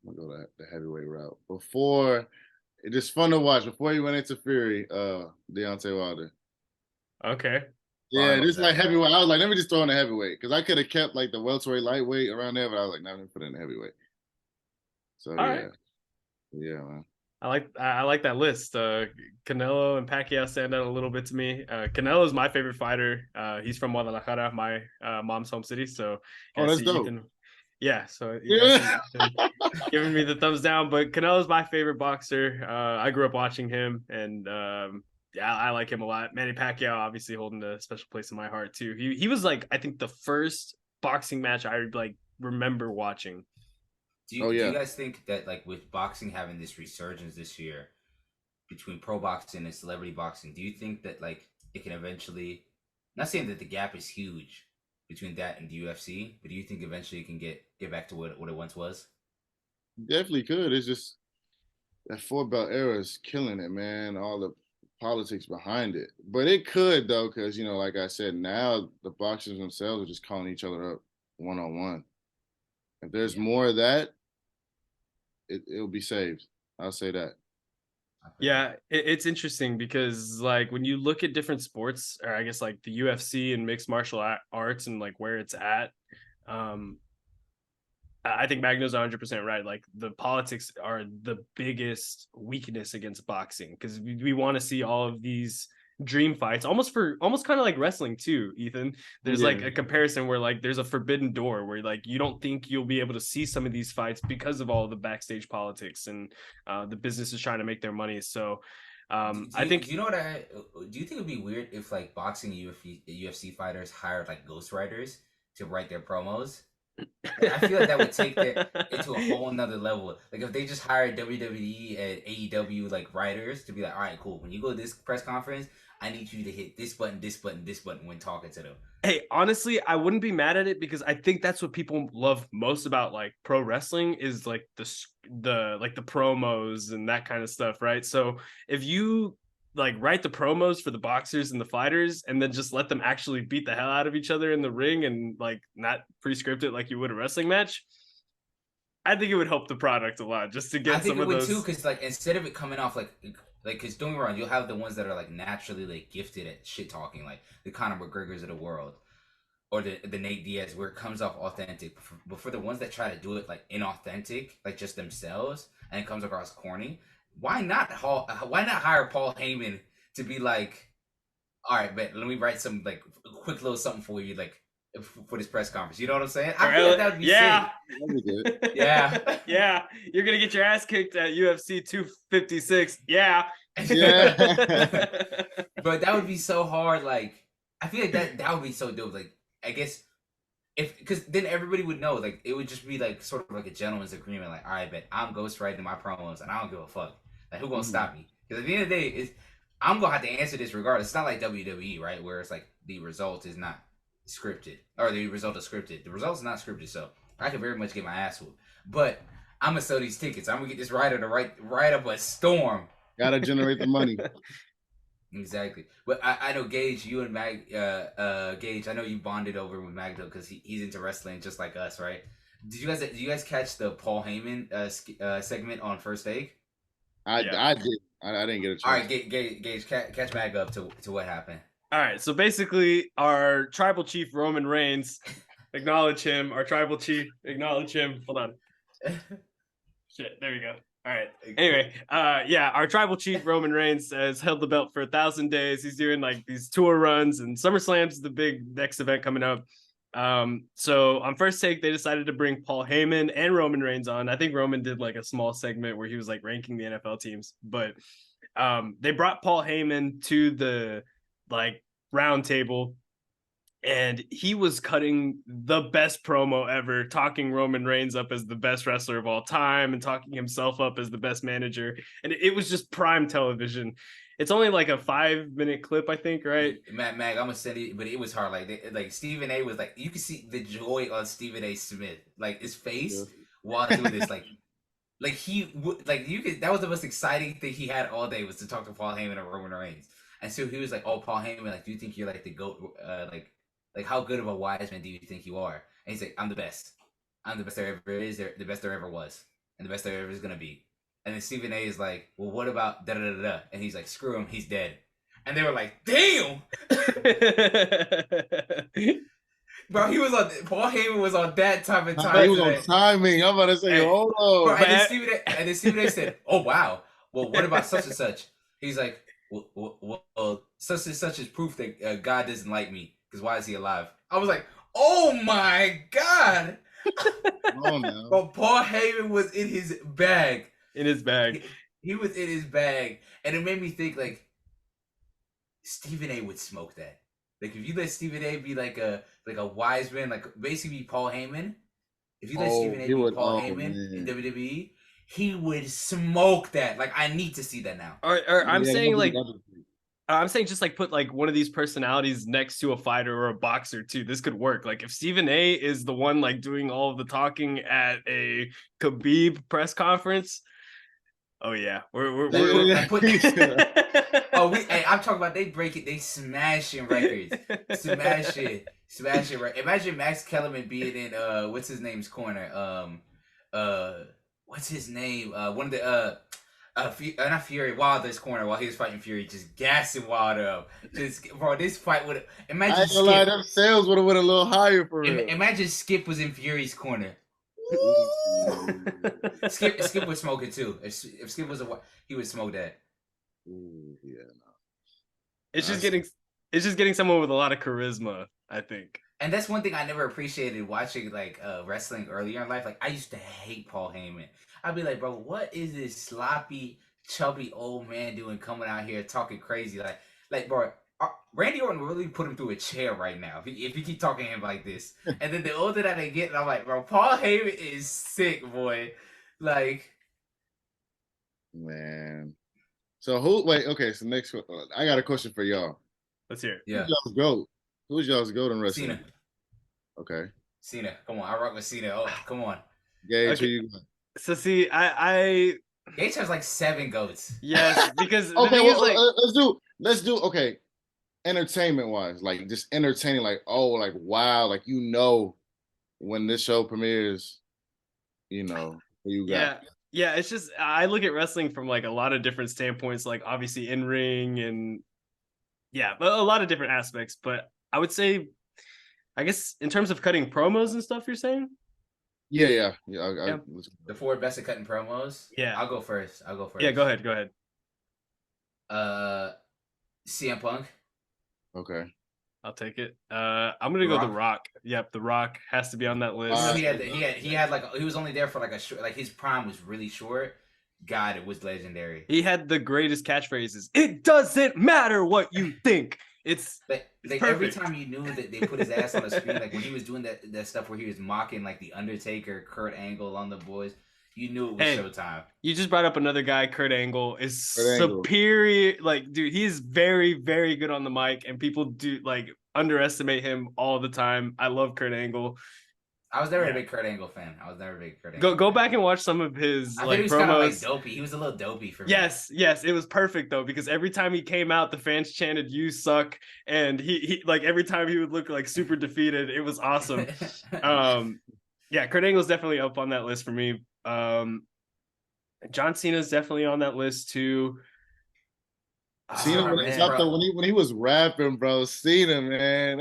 I'm gonna go the heavyweight route. Before, it's just fun to watch. Before he went into Fury, Deontay Wilder. Okay. Yeah, just like heavyweight. I was like, let me just throw in the heavyweight because I could have kept like the welterweight, lightweight around there, but I was like, nah, let me put it in the heavyweight. So right. Yeah, man. I like that list. Canelo and Pacquiao stand out a little bit to me. Canelo is my favorite fighter. He's from Guadalajara, my mom's home city. So that's dope. Yeah, so giving me the thumbs down. But Canelo's my favorite boxer. I grew up watching him, and yeah, I like him a lot. Manny Pacquiao obviously holding a special place in my heart too. He was like, I think the first boxing match I like remember watching. Do you guys think that like with boxing having this resurgence this year between pro boxing and celebrity boxing, do you think that like it can eventually, not saying that the gap is huge between that and the UFC, but do you think eventually it can get back to what it once was? Definitely could. It's just that 4 belt era is killing it, man. All the politics behind it. But it could though, because like I said, now the boxers themselves are just calling each other up one-on-one. If there's more of that, it'll be saved. I'll say that. Yeah, it's interesting because like when you look at different sports, or I guess like the UFC and mixed martial arts and like where it's at, I think Magno's 100% right. Like the politics are the biggest weakness against boxing because we want to see all of these dream fights, almost kind of like wrestling too, Ethan. There's like a comparison where like there's a forbidden door where like you don't think you'll be able to see some of these fights because of all the backstage politics and the business is trying to make their money. So I think, do you think it'd be weird if like boxing UFC fighters hired like ghostwriters to write their promos? I feel like that would take it into a whole nother level. Like if they just hired WWE and AEW like writers to be like, all right, cool. When you go to this press conference, I need you to hit this button, this button, this button when talking to them. Hey, honestly, I wouldn't be mad at it because I think that's what people love most about like pro wrestling is like the like the promos and that kind of stuff, right? So if you like write the promos for the boxers and the fighters and then just let them actually beat the hell out of each other in the ring and like not pre-script it like you would a wrestling match, I think it would help the product a lot just to get some of those. I think it would too, because like instead of it coming off like because don't get me wrong, you'll have the ones that are like naturally like gifted at shit talking, like the Conor McGregors of the world or the Nate Diaz, where it comes off authentic. But for the ones that try to do it like inauthentic, like just themselves, and it comes across corny, why not hire Paul Heyman to be like, all right, but let me write some like quick little something for you, like for this press conference. You know what I'm saying? I feel like that would be sick. Yeah. Yeah. You're gonna get your ass kicked at UFC 256. Yeah. Yeah. But that would be so hard. Like, I feel like that would be so dope. Like, I guess because then everybody would know. Like, it would just be like sort of like a gentleman's agreement. Like, all right, bet I'm ghostwriting my promos, and I don't give a fuck. Like, who gonna stop me? Because at the end of the day, I'm gonna have to answer this regardless. It's not like WWE, right? Where it's like the result is not scripted, or the result is scripted. The result is not scripted, so I could very much get my ass whooped. But I'm gonna sell these tickets. I'm gonna get this writer to write up a storm. Gotta generate the money. Exactly. But I know Gage, you and Gage, I know you bonded over with Magno because he's into wrestling just like us, right? Did you guys catch the Paul Heyman segment on First Take? I did. I didn't get a chance. All right, Gage, catch Mag up to what happened. All right, so basically, our tribal chief Roman Reigns, acknowledge him. Our tribal chief, acknowledge him. Hold on. Shit, there we go. All right. Anyway, yeah, our tribal chief Roman Reigns has held the belt for 1,000 days. He's doing like these tour runs, and SummerSlam's the big next event coming up. So on First Take, they decided to bring Paul Heyman and Roman Reigns on. I think Roman did like a small segment where he was like ranking the NFL teams, but they brought Paul Heyman to the like round table, and he was cutting the best promo ever, talking Roman Reigns up as the best wrestler of all time and talking himself up as the best manager. And it was just prime television. It's only like a 5-minute clip, I think, right? Mag, I'm gonna send it, but it was hard. Like Stephen A was like, you can see the joy on Stephen A. Smith, like his face while doing this, like he would, like you could. That was the most exciting thing he had all day was to talk to Paul Heyman and Roman Reigns. And so he was like, "Oh, Paul Heyman, like, do you think you're like the GOAT? Like how good of a wise man do you think you are?" And he's like, "I'm the best. I'm the best there ever is, the best there ever was, and the best there ever is gonna be." And then Stephen A is like, "Well, what about da da da da?" And he's like, "Screw him, he's dead." And they were like, "Damn!" Bro, Paul Heyman was on that type of time. He was on timing. I'm about to say, hold on. Bro, and then Stephen A said, "Oh wow. Well, what about such and such?" He's like, well, such and such is proof that God doesn't like me, because why is he alive? I was like, oh my God. Come on now. But Paul Heyman was in his bag. In his bag. He was in his bag. And it made me think, like, Stephen A. would smoke that. Like, if you let Stephen A. be like a wise man, like basically Paul Heyman. If you let Stephen A. be Paul Heyman in WWE, he would smoke that. Like, I need to see that now. Or I'm saying like, I'm saying just like put like one of these personalities next to a fighter or a boxer too. This could work. Like if Stephen A. is the one like doing all of the talking at a Khabib press conference. Oh yeah, we're I'm talking about they break it, they smashing records, smash it right. Imagine Max Kellerman being in what's his name's corner, what's his name, one of the not Fury, Wilder's corner while he was fighting Fury, just gassing Wilder up. Just bro, this fight would imagine. I ain't gonna lie, them sales would have went a little higher for real. Imagine Skip was in Fury's corner. Skip would smoke it too. If Skip was he would smoke that. Ooh, yeah, no. It's just getting someone with a lot of charisma, I think. And that's one thing I never appreciated watching like wrestling earlier in life. Like I used to hate Paul Heyman. I'd be like, bro, what is this sloppy, chubby old man doing coming out here talking crazy? Like, bro, Randy Orton will really put him through a chair right now if you keep talking to him like this. And then the older that I get, I'm like, bro, Paul Heyman is sick, boy. Like, man. So okay, so next, I got a question for y'all. Let's hear it. Yeah. Who's y'all's GOAT in wrestling? Cena. Okay. Cena. Come on. I rock with Cena. Oh, come on. Gage, okay. who you got? So see, I Gage has like 7 GOATs. Yes, because okay, well, like, let's do okay. Entertainment wise, like just entertaining, like like wow, like when this show premieres, who you got. Yeah, it's just I look at wrestling from like a lot of different standpoints, like obviously in ring and a lot of different aspects. But I would say, I guess in terms of cutting promos and stuff, you're saying? Yeah. The 4 best at cutting promos. Yeah, I'll go first. Yeah, go ahead. CM Punk. Okay. I'll take it. I'm gonna go The Rock. Yep, The Rock has to be on that list. He had like he was only there for like a short, like his prime was really short. God, it was legendary. He had the greatest catchphrases. It doesn't matter what you think. It's like every time you knew that they put his ass on the screen, like when he was doing that stuff where he was mocking like the Undertaker, Kurt Angle on the boys. You knew it was showtime. You just brought up another guy. Kurt Angle is superior. Like, dude, he's very, very good on the mic, and people do like underestimate him all the time. I love Kurt Angle. I was never a big Kurt Angle fan. Go back and watch some of his I think he was promos. Kind of like dopey. He was a little dopey for me. Yes, it was perfect though, because every time he came out, the fans chanted "You suck," and he like every time he would look like super defeated. It was awesome. Kurt Angle's definitely up on that list for me. John Cena's definitely on that list too. Cena when he was rapping, bro. Cena, man.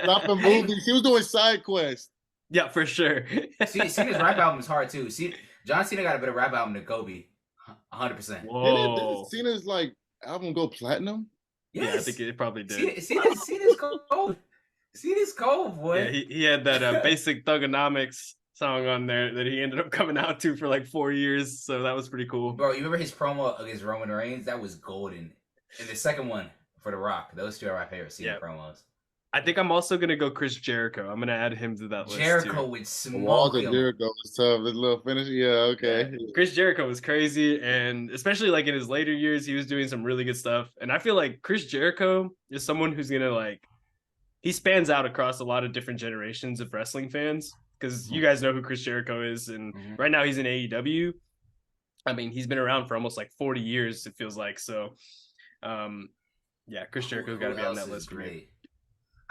Dropping movies. He was doing side quests. Yeah, for sure. Cena's rap album is hard too. John Cena got a better rap album than Kobe. 100%. Whoa. Did Cena's like album go platinum? Yes. Yeah, I think it probably did. Cena's cold. Cena's cold, boy. Yeah, he had that Basic Thugonomics song on there that he ended up coming out to for like 4 years, so that was pretty cool. Bro, you remember his promo against Roman Reigns? That was golden. And the second one for The Rock. Those two are my favorite Cena promos. I think I'm also gonna go Chris Jericho. I'm gonna add him to that list. Jericho would smoke him. Jericho was tough. His little finish, okay. Yeah. Chris Jericho was crazy, and especially like in his later years, he was doing some really good stuff. And I feel like Chris Jericho is someone who's gonna he spans out across a lot of different generations of wrestling fans. Because you guys know who Chris Jericho is, and right now he's in AEW. I mean, he's been around for almost like 40 years, it feels like. So, Chris Jericho's got to be on that list for me.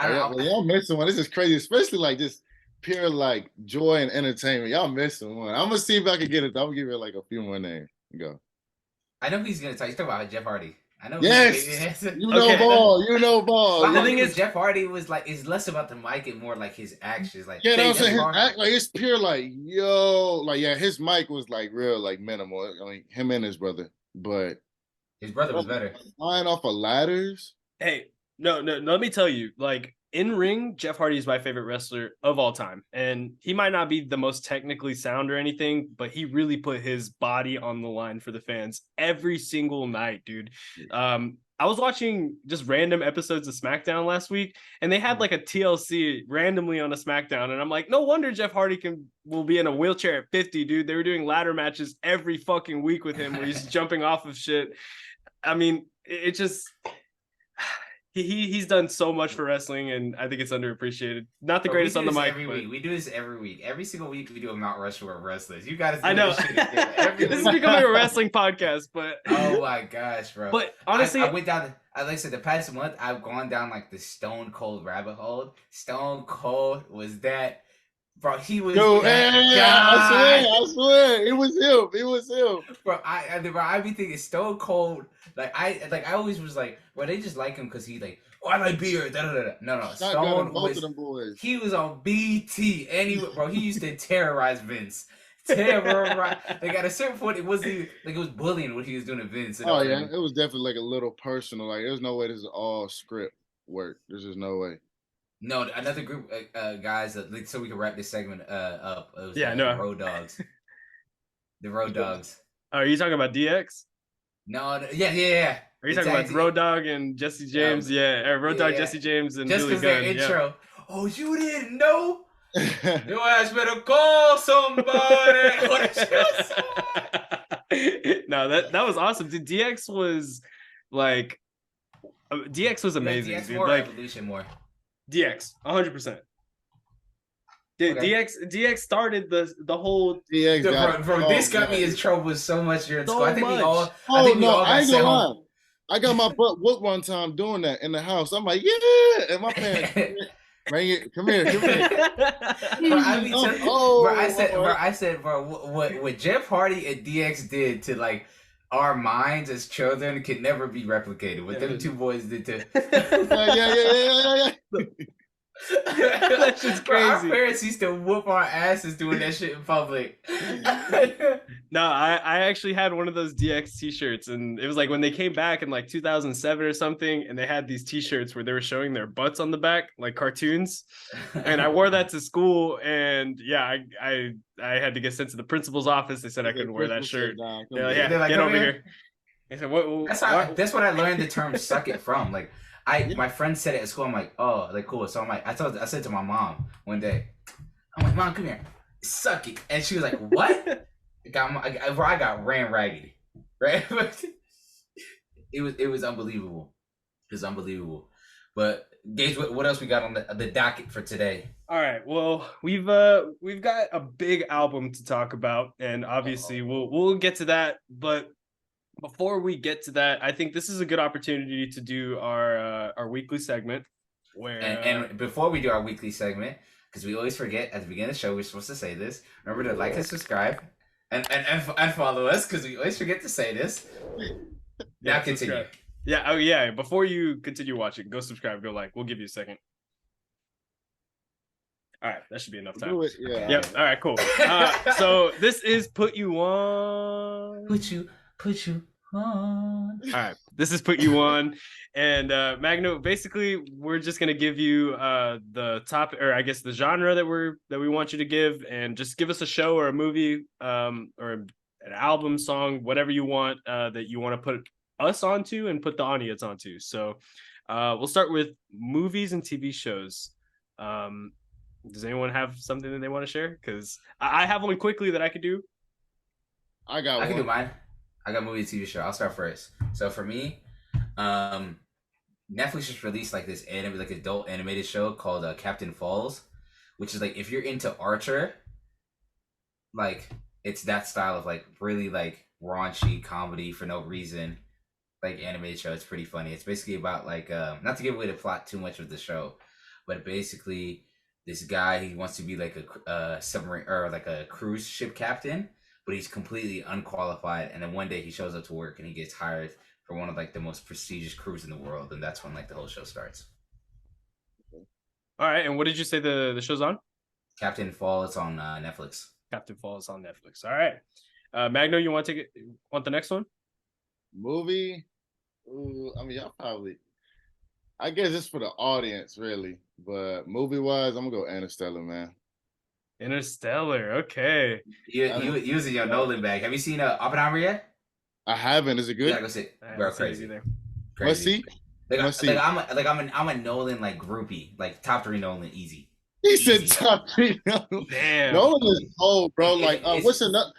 Y'all missing one. This is crazy, especially like just pure like joy and entertainment. Y'all missing one. I'm gonna see if I can get it. I'm gonna give it like a few more names. Go. I know who he's gonna talk. He's talking about Jeff Hardy. I know. Yes, you know ball. The thing is, Jeff Hardy was like is less about the mic and more like his actions. Like I'm saying his act, like it's pure like his mic was like real like minimal. I mean him and his brother, but his brother was better. Flying off of ladders. Hey, no. Let me tell you, like in ring, Jeff Hardy is my favorite wrestler of all time. And he might not be the most technically sound or anything, but he really put his body on the line for the fans every single night, dude. I was watching just random episodes of SmackDown last week, and they had like a TLC randomly on a SmackDown, and I'm like, no wonder Jeff Hardy will be in a wheelchair at 50, dude. They were doing ladder matches every fucking week with him where he's jumping off of shit. I mean, it just he's done so much for wrestling, and I think it's underappreciated. Not the greatest on the mic. Every week. We do this every week. Every single week we do a Mount Rushmore of wrestlers. You guys, I know this is becoming a wrestling podcast, but oh my gosh, bro! But honestly, I went down. Like I said, the past month I've gone down like the Stone Cold rabbit hole. Stone Cold was that. Bro, he was. Yo, I swear, it was him. Bro, I be thinking Stone Cold. I always was like, well, they just like him because he like, oh, I like beer. No, Stone was. He was on BT, and he used to terrorize Vince. Terrorize. Like at a certain point, it wasn't like it was bullying what he was doing to Vince. Oh yeah, it was definitely like a little personal. Like there's no way this is all script work. There's just no way. No, another group, guys. So we can wrap this segment up. It was, the Road Dogs. The Road Dogs. Oh, are you talking about DX? No, yeah. Are you talking about Road Dog and Jesse James? Road Dog, Jesse James, and just Billy Gunn. Their intro. Yeah. Oh, you didn't know? Your ass better call somebody. No, that was awesome. Dude, DX was like, DX was amazing. DX dude. More like Evolution more. DX, 100%. Dude, okay. DX started the whole. DX bro, this got me in trouble so much during school. I think much. we all. I ain't gonna lie. I got my butt whooped one time doing that in the house. I'm like, yeah, and my parents. Bring it, come here. I said, what Jeff Hardy and DX did to like our minds as children could never be replicated. What them two boys did to yeah. That's just crazy. Our parents used to whoop our asses doing that shit in public. No, I actually had one of those DX t-shirts, and it was like when they came back in like 2007 or something, and they had these t-shirts where they were showing their butts on the back like cartoons, and I wore that to school, and yeah, I had to get sent to the principal's office. They said I couldn't wear that shirt. They're like, get over here. I said, what? That's what I learned the term "suck it" from. Like my friend said it at school. I'm like, oh, like cool. So I'm like, I said to my mom one day, I'm like, Mom, come here, suck it, and she was like, what? I got ran raggedy, right? it was unbelievable. It was unbelievable. But Gage, what else we got on the docket for today? All right. Well, we've got a big album to talk about, and obviously we'll get to that. But before we get to that, I think this is a good opportunity to do our weekly segment. Where and before we do our weekly segment, because we always forget at the beginning of the show, we're supposed to say this. Remember to like and subscribe. And follow us because we always forget to say this. Now continue. Subscribe. Yeah. Oh yeah. Before you continue watching, go subscribe. Go like. We'll give you a second. All right, that should be enough time. Do it, yeah. Yep. All right. Cool. So this is Put You On. Put you on. All right. This is Put You On, and Magno. Basically, we're just gonna give you the top, or I guess the genre that we want you to give, and just give us a show or a movie, or an album, song, whatever you want that you want to put us onto and put the audience onto. So we'll start with movies and TV shows. Does anyone have something that they want to share? Because I have one quickly that I could do. I can do mine. I got movie and TV show. I'll start first. So for me, Netflix just released like this adult animated show called Captain Falls, which is like if you're into Archer, like it's that style of like really like raunchy comedy for no reason, like animated show. It's pretty funny. It's basically about like not to give away the plot too much of the show, but basically this guy, he wants to be like a submarine or like a cruise ship captain, but he's completely unqualified. And then one day he shows up to work and he gets hired for one of like the most prestigious crews in the world, and that's when like the whole show starts. All right, and what did you say the show's on? Captain Falls on Netflix. Captain Falls on Netflix. All right, Magno, you want to take it? Want the next one? Movie? Ooh, I mean, y'all probably. I guess it's for the audience, really. But movie wise, I'm gonna go Interstellar, man. Interstellar. Okay. You using your Nolan bag. Have you seen Oppenheimer yet? I haven't. Is it You good? gotta go see. I haven't Bro, seen it crazy, either. Must crazy. see. Must see. I'm a Nolan like groupie, like top 3 Nolan, easy. He said Easy. top 3. Damn. Nolan is cold, bro. Like, It's- what's another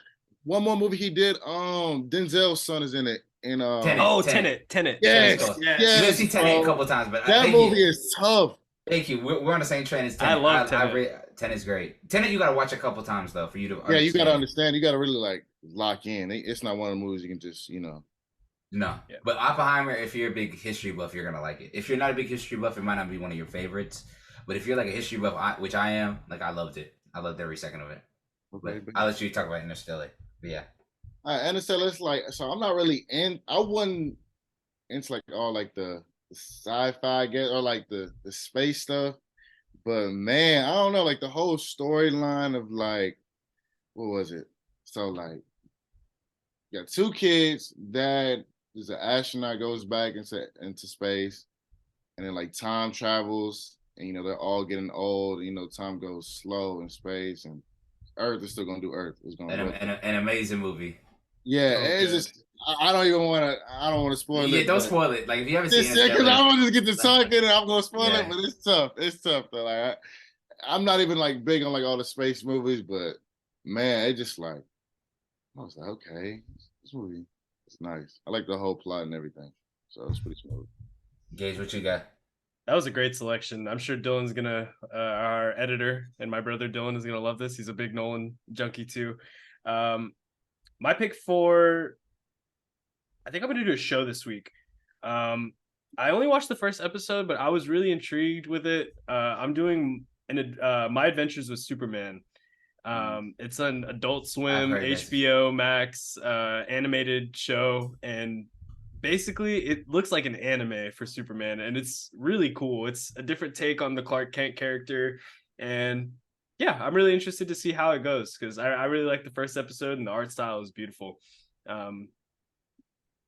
one more movie he did? Denzel's son is in it. In Tenet. Oh, Tenet. yes, Tenet's cool. yes. You may yes, see Tenet a bro. couple times, but That thank movie you. is tough. Thank you. We're on the same train as Tenet. I love Tenet. Tenet's great. Tenet, you gotta watch a couple times though for you to understand. Yeah, you gotta understand. You gotta really like lock in. It's not one of the movies you can just, No. Yeah. But Oppenheimer, if you're a big history buff, you're gonna like it. If you're not a big history buff, it might not be one of your favorites. But if you're like a history buff, which I am, like I loved it. I loved every second of it. Okay, But I'll let you talk about Interstellar. But yeah. Interstellar is like, so I'm not really in. I wasn't into like all like the sci-fi get or like the space stuff. But man, I don't know, like the whole storyline of like, what was it? So like, you got 2 kids. Dad is an astronaut, goes back into space, and then like time travels, and they're all getting old. Time goes slow in space, and Earth is still gonna do Earth. It's gonna An amazing movie. yeah, Oh, it's good. just I don't even want to. I don't want to spoil it. Yeah, don't spoil it. Like if you haven't seen Because Interstellar, I'm gonna just get to talking and I'm gonna spoil Yeah. it, but it's tough. It's tough though. Like I'm not even like big on like all the space movies, but man, it just like I was like, okay, this movie is nice. I like the whole plot and everything, so it's pretty smooth. Gage, what you got? That was a great selection. I'm sure Dylan's gonna, our editor and my brother Dylan is gonna love this. He's a big Nolan junkie too. My pick for, I think I'm gonna do a show this week. I only watched the first episode, but I was really intrigued with it. I'm doing My Adventures with Superman. It's an Adult Swim, HBO Max animated show, and basically it looks like an anime for Superman, and it's really cool. It's a different take on the Clark Kent character, and yeah, I'm really interested to see how it goes because I really like the first episode and the art style is beautiful.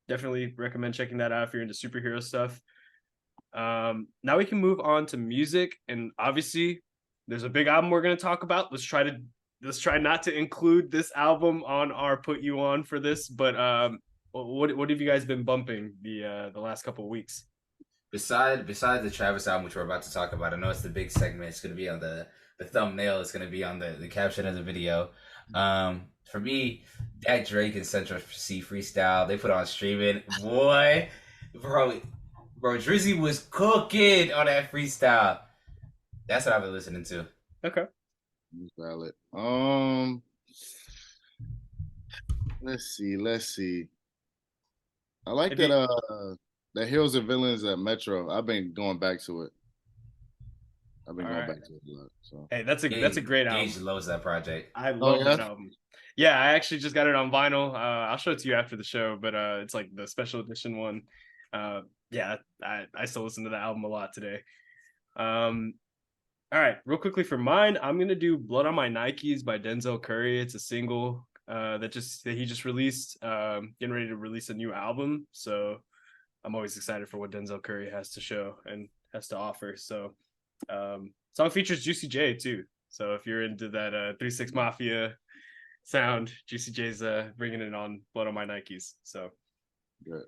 Definitely recommend checking that out if you're into superhero stuff. Now we can move on to music, and obviously there's a big album we're going to talk about. Let's try not to include this album on our put you on for this, but what have you guys been bumping the last couple of weeks? Besides the Travis album, which we're about to talk about, I know it's the big segment. It's going to be on the thumbnail. It's going to be on the caption of the video. For me, that Drake and Central C freestyle they put on streaming, boy, bro, Drizzy was cooking on that freestyle. That's what I've been listening to. Okay, Valid. Let's see. I like that. The Heroes and Villains at Metro. I've been going back to it. Back to it a lot. So hey, that's a great album. Gage loves that project. I love that album. Yeah, I actually just got it on vinyl. I'll show it to you after the show, but it's like the special edition one. Yeah, I still listen to the album a lot today. All right, real quickly for mine, I'm gonna do "Blood on My Nikes" by Denzel Curry. It's a single that he just released. Getting ready to release a new album, so I'm always excited for what Denzel Curry has to show and has to offer. So, song features Juicy J too. So if you're into that 3-6 Mafia sound, Juicy J's bringing it on "Blood on My Nikes." So, good.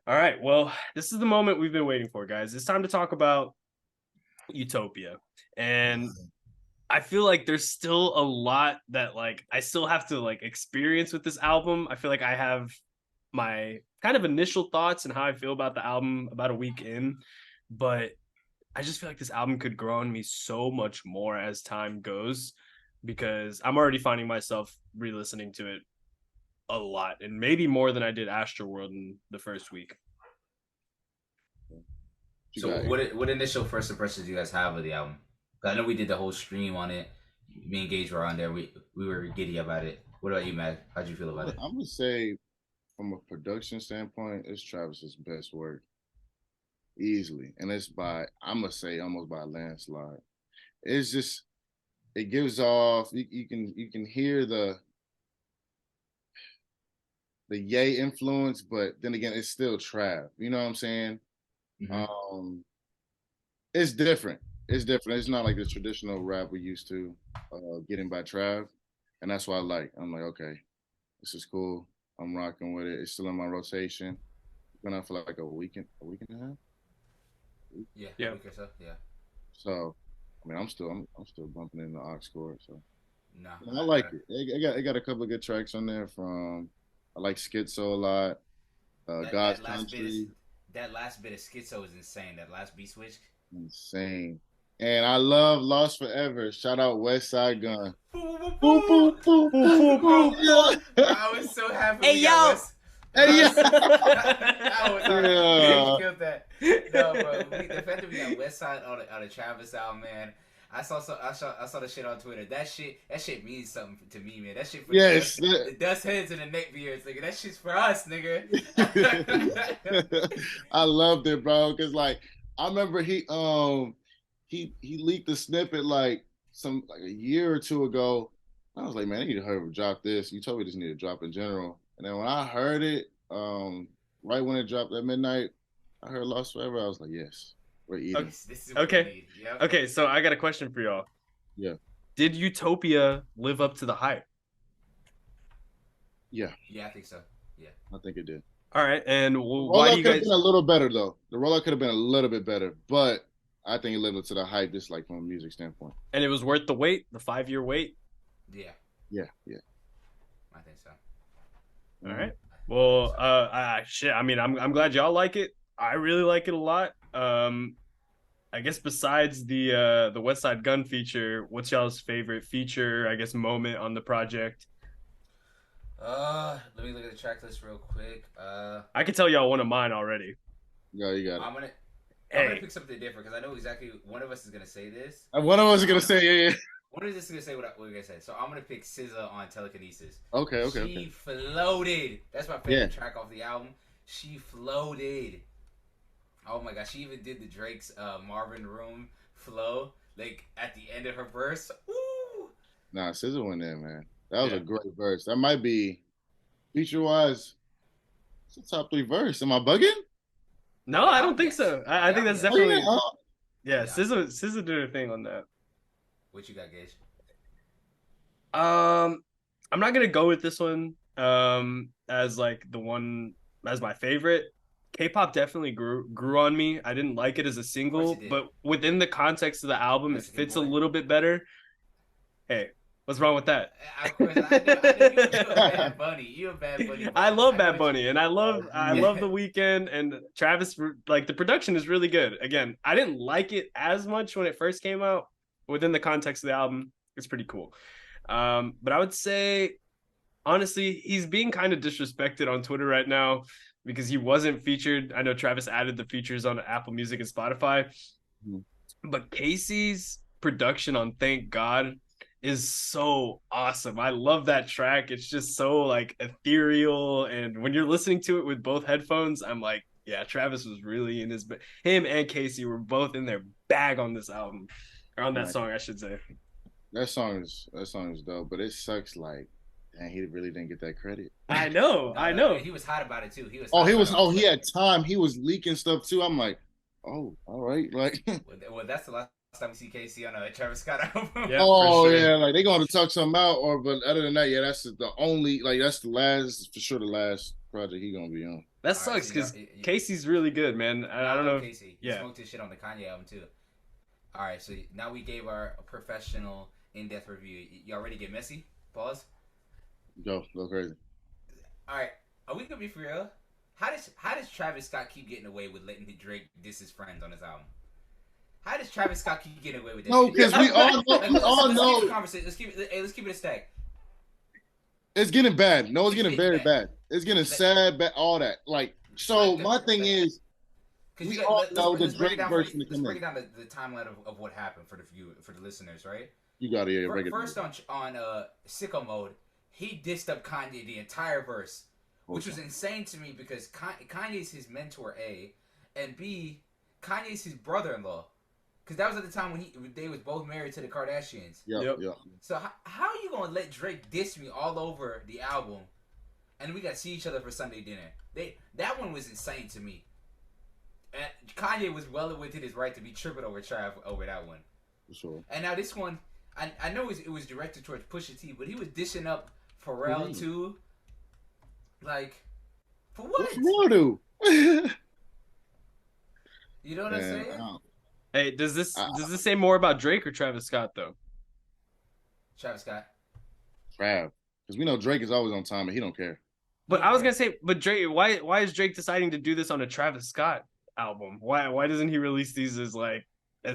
All right, well, this is the moment we've been waiting for, guys. It's time to talk about UTOPIA, and I feel like there's still a lot that like I still have to like experience with this album. I feel like I have my kind of initial thoughts and how I feel about the album about a week in, but I just feel like this album could grow on me so much more as time goes because I'm already finding myself re-listening to it a lot and maybe more than I did Astroworld in the first week. So what initial first impressions do you guys have of the album? I know we did the whole stream on it. Me and Gage were on there. We were giddy about it. What about you, Matt? How'd you feel about it? I'm gonna say, from a production standpoint, it's Travis's best work, easily, and it's I'm gonna say almost by a landslide. It's just it gives off. You can hear the Ye influence, but then again, it's still trap. You know what I'm saying? Mm-hmm. It's different. It's different. It's not like the traditional rap we used to getting by Trav, and that's why I like. I'm like, okay, this is cool. I'm rocking with it. It's still in my rotation. Been out for like a week and a half. Yeah, Yeah. a week or so. Yeah. So, I mean, I'm still bumping in the aux chord. So, Nah, I like it. It got a couple of good tracks on there. From I like Schizo a lot. God's Country, that last bit of Schizo is insane. That last beat switch. insane. And I love Lost Forever. Shout out West Side Gun. Boom, Boop, boop, boop, boop, boop, yeah. Bro, I was so happy. Hey, we yo! got West. Hey, yo! I was on Yeah. killed that. No, bro. The fact that we got West Side on the Travis album, man. I saw the shit on Twitter. That shit means something to me, man. That shit for Yes. the dust heads and the neck beards, nigga. That shit's for us, nigga. I loved it, bro. Cause like I remember he leaked the snippet like a year or two ago. I was like, man, I need to hurry up drop this. You told me this needed to drop in general. And then when I heard it, right when it dropped at midnight, I heard Lost Forever. I was like, yes, we're eating. This is what we need. Yep. Okay, so I got a question for y'all. Yeah. Did Utopia live up to the hype? Yeah. Yeah, I think so. Yeah. I think it did. All right, and The why do you rollout could have guys? been a little better though. The rollout could have been a little bit better, but I think it lived up to the hype, just like from a music standpoint. And it was worth the wait, the 5-year wait. Yeah. Yeah. I think so. All right. Well, shit. I mean, I'm glad y'all like it. I really like it a lot. I guess besides the West Side Gun feature, what's y'all's favorite feature? I guess moment on the project. Let me look at the track list real quick. I can tell y'all one of mine already. Yeah, you got it. I'm gonna pick something different because I know exactly one of us is gonna say this. One of us is gonna say, yeah. One of us is gonna say what we're gonna say. So I'm gonna pick SZA on Telekinesis. Okay. She floated. That's my favorite track off the album. She floated. Oh my gosh, she even did the Drake's Marvin Room flow like at the end of her verse. Ooh. Nah, SZA went there, man. That was a great verse. That might be feature wise. It's a top 3 verse. Am I bugging? No, I don't think so. I think that's definitely yeah. SZA did her thing on that. What you got, Gage? I'm not gonna go with this one as like the one as my favorite. K-pop definitely grew on me. I didn't like it as a single, but within the context of the album, it fits a little bit better. Hey, what's wrong with that? Of course, I know you're a Bad Bunny. You're a Bad Bunny. I love Bad Bunny, and I love The Weeknd and Travis. Like the production is really good. Again, I didn't like it as much when it first came out. Within the context of the album, it's pretty cool. But I would say, honestly, he's being kind of disrespected on Twitter right now because he wasn't featured. I know Travis added the features on Apple Music and Spotify, but Casey's production on Thank God is so awesome. I love that track. It's just so like ethereal, and when you're listening to it with both headphones, I'm like, yeah, Travis was really in his him and Casey were both in their bag on this album. On that song, I should say. That song is dope, but it sucks. Like, dang, he really didn't get that credit. I know. He was hot about it too. He had time. He was leaking stuff too. I'm like, oh, all right, like. Well, that's the last time we see Casey on a Travis Scott album. Yeah, sure. Yeah, like they're going to talk something out, but other than that, yeah, that's the only, like, that's the last project he gonna be on. That sucks because Casey's really good, man. I don't know. Casey, he smoked his shit on the Kanye album too. All right, so now we gave our professional in-depth review. Y'all ready to get messy? Pause. Go crazy. All right, are we gonna be for real? How does Travis Scott keep getting away with letting Drake diss his friends on his album? How does Travis Scott keep getting away with this? No, because we all know. Let's keep it a stack. It's getting bad. No, it's getting very bad. It's getting sad, bad, all that. Like, so my thing is. We all know the Drake version. Let's break down the timeline of what happened for the listeners, right? You got to break it down. First on Sicko Mode, he dissed up Kanye the entire verse, which was insane to me because Kanye's his mentor, A, and B, Kanye's his brother-in-law, because that was at the time when they was both married to the Kardashians. Yep. So how are you gonna let Drake diss me all over the album, and we got to see each other for Sunday dinner? That one was insane to me. Kanye was well within his right to be tripping over Trav over that one. For sure. And now this one, I know it was directed towards Pusha T, but he was dishing up Pharrell too. Like, for what? What's Pharrell do? You know what I'm saying? Hey, does this say more about Drake or Travis Scott though? Travis Scott. Trav, because we know Drake is always on time and he don't care. But I was gonna say, but Drake, why is Drake deciding to do this on a Travis Scott album? Why doesn't he release these as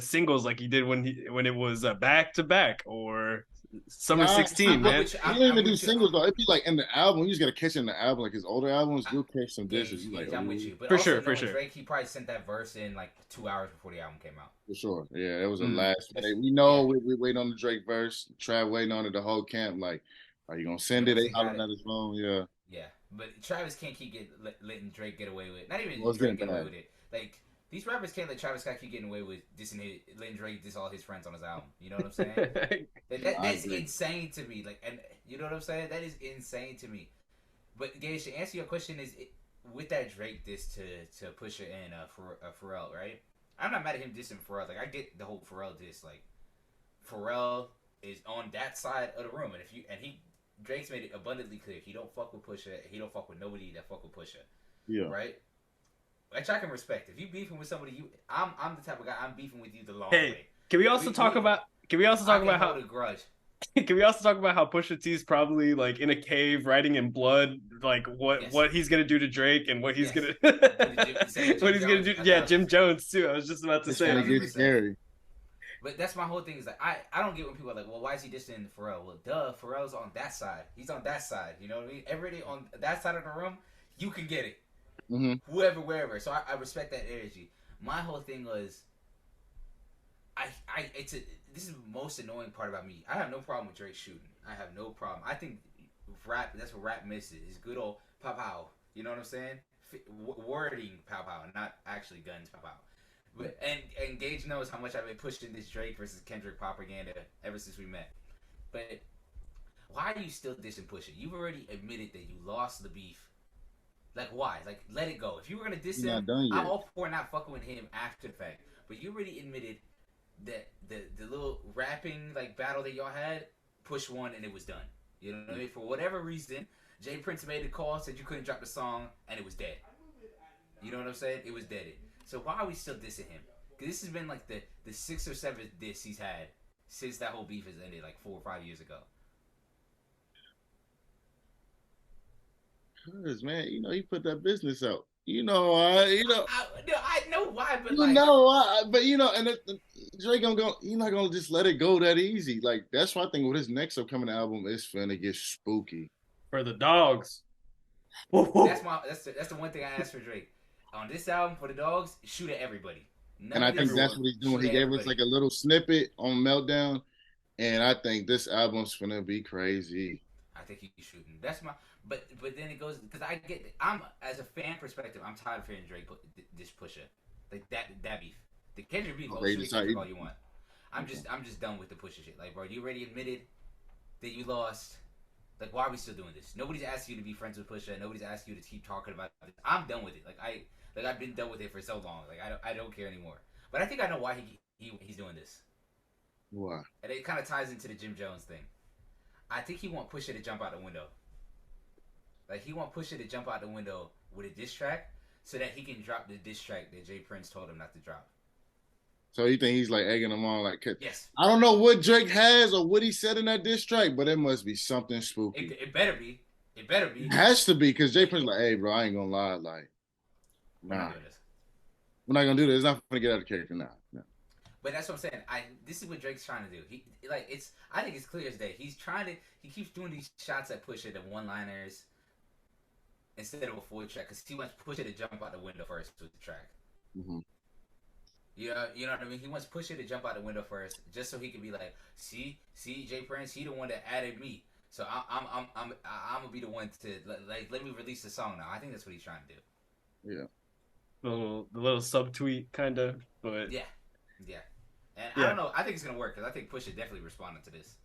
singles like he did when it was back to back or Summer 16, man? He don't even do singles though. It'd be like in the album. You just gotta catch it in the album. Like his older albums, you'll catch some dishes. Like, I'm with you. But for sure. Drake, he probably sent that verse in like 2 hours before the album came out. For sure. Yeah, it was a last day. We know we wait on the Drake verse. Trav waiting on it the whole camp. Like, are you gonna send it? They hollering at his phone. Yeah. Yeah, but Travis can't keep letting Drake get away with it. Not even Drake get away with it. Like, these rappers can't let Travis Scott keep getting away with letting Drake diss all his friends on his album. You know what I'm saying? That's insane to me. Like, and you know what I'm saying? That is insane to me. But Gage, to answer your question, with that Drake diss to Pusha and Pharrell, right? I'm not mad at him dissing Pharrell. Like, I get the whole Pharrell diss. Like, Pharrell is on that side of the room, and Drake's made it abundantly clear he don't fuck with Pusha. He don't fuck with nobody that fuck with Pusha. Yeah. Right. Which I can respect. If you beefing with somebody, I'm the type of guy. I'm beefing with you the long way. Can we also talk about how grudge? Can we also talk about how Pusha T's probably like in a cave writing in blood, like what he's gonna do to Drake and what he's gonna what he's gonna do? Yeah, Jim Jones too. I was just about to say. It's scary. But that's my whole thing is like I don't get when people are like, well, why is he dissing Pharrell? Well, duh, Pharrell's on that side. He's on that side. You know what I mean? Everybody on that side of the room, you can get it. Mm-hmm. Whoever, wherever. So I respect that energy. My whole thing was, this is the most annoying part about me. I have no problem with Drake shooting. I have no problem. I think that's what rap misses. Is good old pow pow. You know what I'm saying? Wording pow pow, not actually guns pow pow. But and Gage knows how much I've been pushing this Drake versus Kendrick propaganda ever since we met. But why are you still dissing Pusha? You've already admitted that you lost the beef. Like, why? Like, let it go. If you were gonna diss him, I'm all for not fucking with him after the fact. But you already admitted that the little rapping like battle that y'all had, Push won and it was done. You know what I mean? For whatever reason, Jay Prince made a call, said you couldn't drop the song, and it was dead. You know what I'm saying? It was dead. So why are we still dissing him? Because this has been like the 6th or 7th diss he's had since that whole beef has ended, like 4 or 5 years ago. Cause man, you know he put that business out. I know why, but and Drake gonna go. He's not gonna just let it go that easy. Like that's why I think with his next upcoming album, it's finna get spooky for the dogs. That's the one thing I asked for Drake on this album for the dogs. Shoot at everybody. And I think that's what he's doing. He gave us like a little snippet on Meltdown, and I think this album's gonna be crazy. I think he's shooting. That's my. But then it goes because I get. I'm as a fan perspective. I'm tired of hearing Drake this Pusha, like that beef. The Kendrick beef. Kendrick all you want. I'm just done with the Pusha shit. Like, bro, you already admitted that you lost. Like, why are we still doing this? Nobody's asking you to be friends with Pusha. Nobody's asking you to keep talking about this. I'm done with it. I've been done with it for so long. Like, I don't care anymore. But I think I know why he's doing this. Why? And it kind of ties into the Jim Jones thing. I think he want Pusha to jump out the window. Like, he want Pusha to jump out the window with a diss track so that he can drop the diss track that Jay Prince told him not to drop. So you think he's like egging them on? Like, yes. I don't know what Drake has or what he said in that diss track, but it must be something spooky. It better be. It better be. It has to be because Jay Prince like, hey, bro, I ain't gonna lie. Like, nah. We're not gonna do this. It's not gonna get out of character now. No. But that's what I'm saying. This is what Drake's trying to do. I think it's clear as day. He keeps doing these shots at Pusha, the one-liners, instead of a full track, because he wants Pusha to jump out the window first with the track. Mm-hmm. You know what I mean? He wants Pusha to jump out the window first, just so he can be like, see, Jay Prince, he the one that added me, so I'm gonna be the one to let me release the song now. I think that's what he's trying to do. Yeah. The little subtweet kind of, but yeah. And I don't know. I think it's gonna work because I think Pusha definitely responded to this.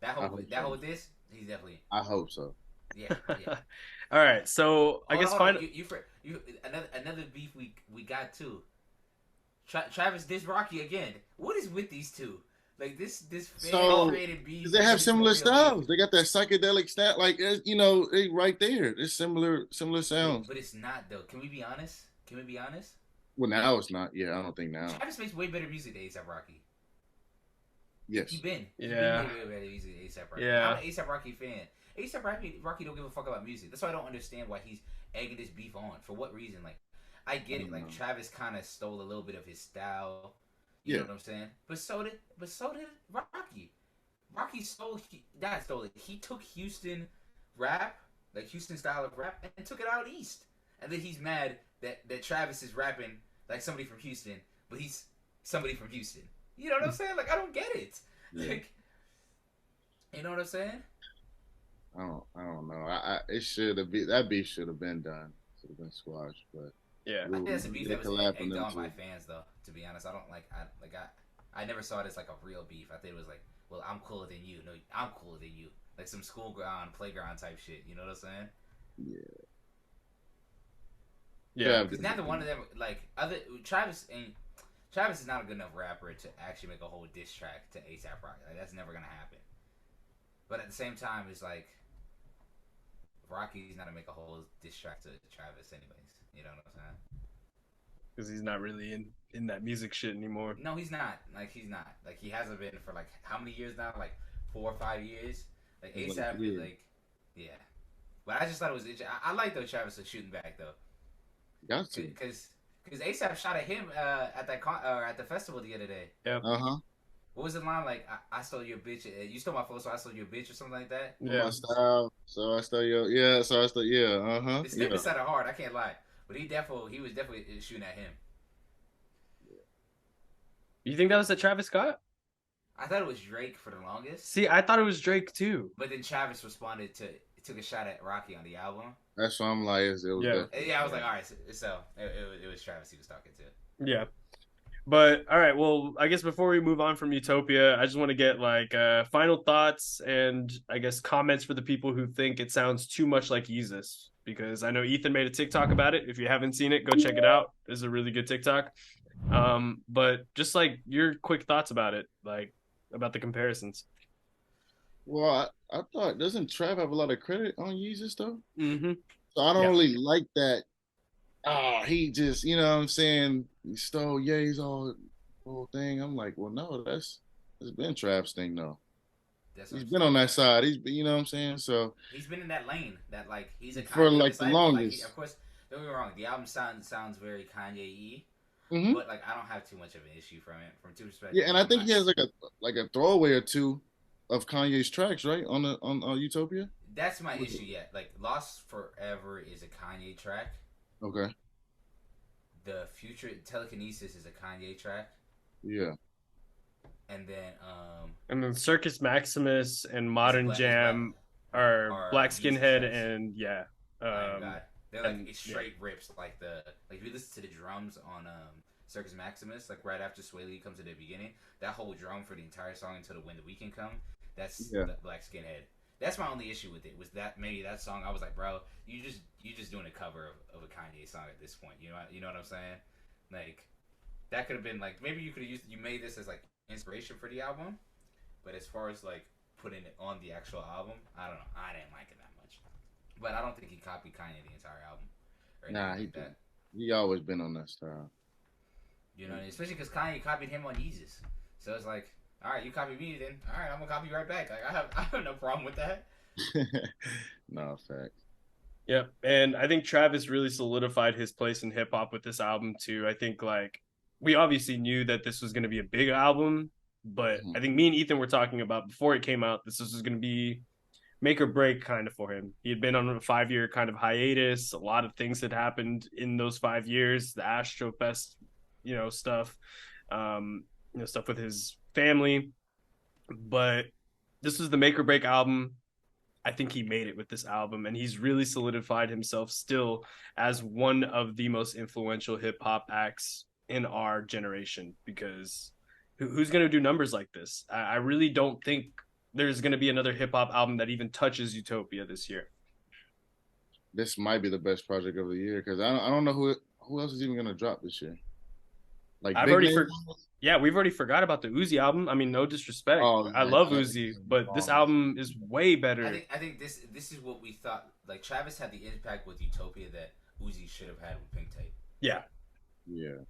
That whole this, he's definitely. I hope so. Yeah, yeah. All right, so I guess Hold on. final. You another beef we got too. Travis diss Rocky again. What is with these two? Like this fan So created beef they have turned into a similar real beef. styles. They got that psychedelic style, like you know, they right there. It's similar sounds. But it's not though. Can we be honest? Can we be honest? Well, now it's not. Yeah, I don't think now. Travis makes way better music than ASAP Rocky. Yes. He been Yeah. way better music than ASAP Rocky. Yeah. I'm an ASAP Rocky fan. ASAP Rocky don't give a fuck about music. That's why I don't understand why he's egging this beef on. For what reason? Like, I get it. Like Travis kind of stole a little bit of his style. You know what I'm saying? But so did Rocky. Rocky stole it. He took Houston rap, like Houston style of rap, and took it out east. And then he's mad that Travis is rapping like somebody from Houston, but he's somebody from Houston. You know what I'm saying? Like I don't get it. Yeah. Like, you know what I'm saying? I don't know. It should have been that beef should have been done. Should have been squashed, but Yeah. I think that's a beef that was collabing egged on them by too. fans, though. To be honest, I don't I never saw it as like a real beef. I think it was like, well, I'm cooler than you. No, I'm cooler than you. Like some school ground, playground type shit. You know what I'm saying? Yeah. Yeah. Because neither one of them, like Travis is not a good enough rapper to actually make a whole diss track to ASAP Rocky. Like that's never gonna happen. But at the same time, it's like Rocky's not gonna make a whole diss track to Travis, anyways. You know what I'm saying? Because he's not really in that music shit anymore. No, he's not. Like he's not. Like he hasn't been for like how many years now? Like 4 or 5 years. Like ASAP is like, yeah. But I just thought it was. I like though Travis was shooting back though. Got to. Because ASAP shot at him at that at the festival the other day. Yeah. What was the line like? I stole your bitch. You stole my phone, so I stole your bitch, or something like that. Yeah. My style. So I stole your. Yeah. So I stole. Yeah. The snippet sounded hard. I can't lie, but he was definitely shooting at him. You think that was the Travis Scott? I thought it was Drake for the longest. See, I thought it was Drake too. But then Travis responded took a shot at Rocky on the album. That's why I'm like, it was Yeah, I was like, all right, so it was Travis he was talking to. Yeah. But all right, well, I guess before we move on from Utopia, I just want to get like final thoughts and I guess comments for the people who think it sounds too much like YEEZUS, because I know Ethan made a TikTok about it. If you haven't seen it, go check it out. It's a really good TikTok. But just like your quick thoughts about it, like about the comparisons. Well, I thought doesn't Trav have a lot of credit on YEEZUS though? Mm-hmm. So I don't really like that. He just, you know what I'm saying, he stole Ye's whole thing. I'm like, well, no, it's been Trav's thing though. He's been on that side. He's been, you know what I'm saying? So he's been in that lane that like he's a Kanye for like the disciple. longest. Like, of course, don't get me wrong. The album sounds very Kanye-y, Mm-hmm. but like I don't have too much of an issue from it from two perspectives. Yeah, and I think he has like a throwaway or two of Kanye's tracks, right? On Utopia. That's my issue. Yeah, like Lost Forever is a Kanye track. Okay. The Future Telekinesis is a Kanye track. Yeah. And then Circus Maximus and Modern Jam are Black Skinhead and yeah. God. They're like straight rips. Like if you listen to the drums on Circus Maximus, like right after Sway Lee comes to the beginning, that whole drum for the entire song until When the Weekend Come, that's the Black Skinhead. That's my only issue with it, was that maybe that song I was like, bro, you just doing a cover of a Kanye song at this point. You know what I'm saying? Like that could have been like, maybe you made this as like inspiration for the album, but as far as like putting it on the actual album, I don't know. I didn't like it that much. But I don't think he copied Kanye the entire album. Nah, he always been on that style. You know, especially because Kanye copied him on YEEZUS. So it's like, all right, you copied me, then all right, I'm gonna copy you right back. Like I have no problem with that. No, fact. Yep. And I think Travis really solidified his place in hip hop with this album too. I think like we obviously knew that this was going to be a big album, but I think me and Ethan were talking about before it came out, this was going to be make or break kind of for him. He had been on a 5-year kind of hiatus. A lot of things had happened in those 5 years, the Astrofest, stuff, stuff with his family. But this was the make or break album. I think he made it with this album, and he's really solidified himself still as one of the most influential hip hop acts in our generation, because who's going to do numbers like this? I really don't think there's going to be another hip hop album that even touches Utopia this year. this might be the best project of the year because I don't know who else is even gonna drop this year. Like we've already forgot about the Uzi album. I mean, no disrespect. Oh, I love Uzi, but this album is way better. I think this is what we thought. Like Travis had the impact with Utopia that Uzi should have had with Pink Tape. Yeah. Yeah.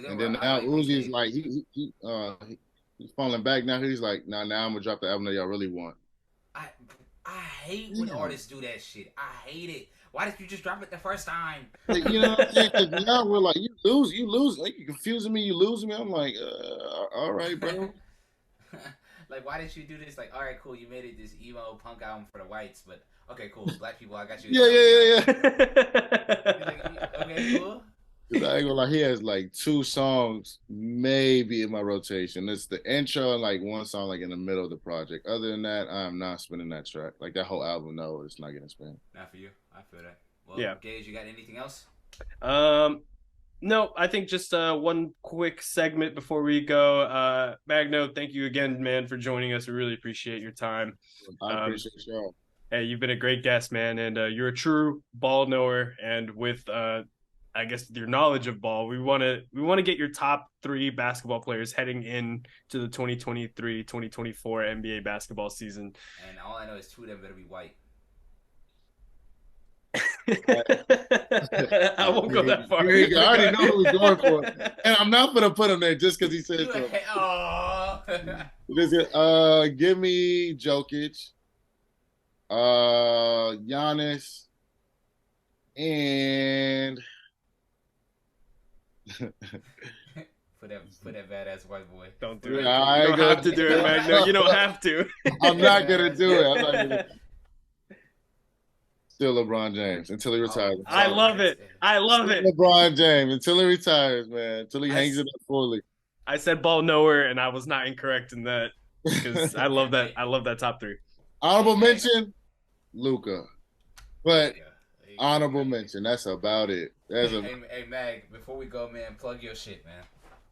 And then now Uzi's like he's falling back now. He's like, now I'm gonna drop the album that y'all really want. I hate when artists do that shit. I hate it. Why did you just drop it the first time? Like, you know what I'm saying? Because now we're like, you lose. Like, you confusing me, you losing me. I'm like, all right, bro. Like, why did you do this? Like, all right, cool. You made it this emo punk album for the whites, but okay, cool. Black people, I got you. Yeah. Like, okay, cool. I ain't gonna lie, he has like 2 songs maybe in my rotation. It's the intro and like 1 song like in the middle of the project. Other than that, I'm not spinning that track. Like that whole album, no, it's not getting spin. Not for you. I feel that. Well, yeah. Gage, you got anything else? No, I think just one quick segment before we go. Magno, thank you again, man, for joining us. We really appreciate your time. I appreciate y'all. Hey, you've been a great guest, man, and you're a true ball knower. And with I guess your knowledge of ball, we want to get your top 3 basketball players heading in to the 2023-2024 NBA basketball season. And all I know is 2 of them better be white. I won't go that far. I already know who he's going for, and I'm not gonna put him there just because he said so. Give me Jokic, Giannis, and put that badass white boy. Don't do it. You don't have to do it, Magno. You don't have to. I'm not gonna do it. Still LeBron James until he retires. I love it. LeBron James until he retires, man. Until he hangs it up fully. I said ball knower, and I was not incorrect in that because I love that. I love that top 3. Honorable mention, Luka, but honorable mention. That's about it. Hey, Mag, before we go, man, plug your shit, man.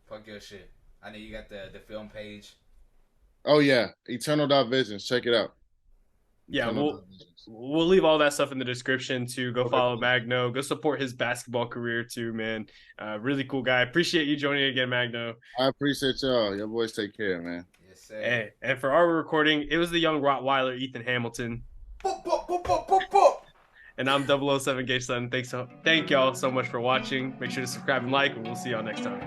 Plug your shit. I know you got the film page. Oh yeah, Eternal Visions. Check it out. Yeah, we'll leave all that stuff in the description to go follow Magno. Go support his basketball career too, man. Really cool guy. Appreciate you joining again, Magno. I appreciate y'all. Your boys take care, man. Yes, sir. Hey, and for our recording, it was the young Rottweiler, Ethan Hamilton. And I'm 007 Gage Sutton. Thank y'all so much for watching. Make sure to subscribe and like, and we'll see y'all next time.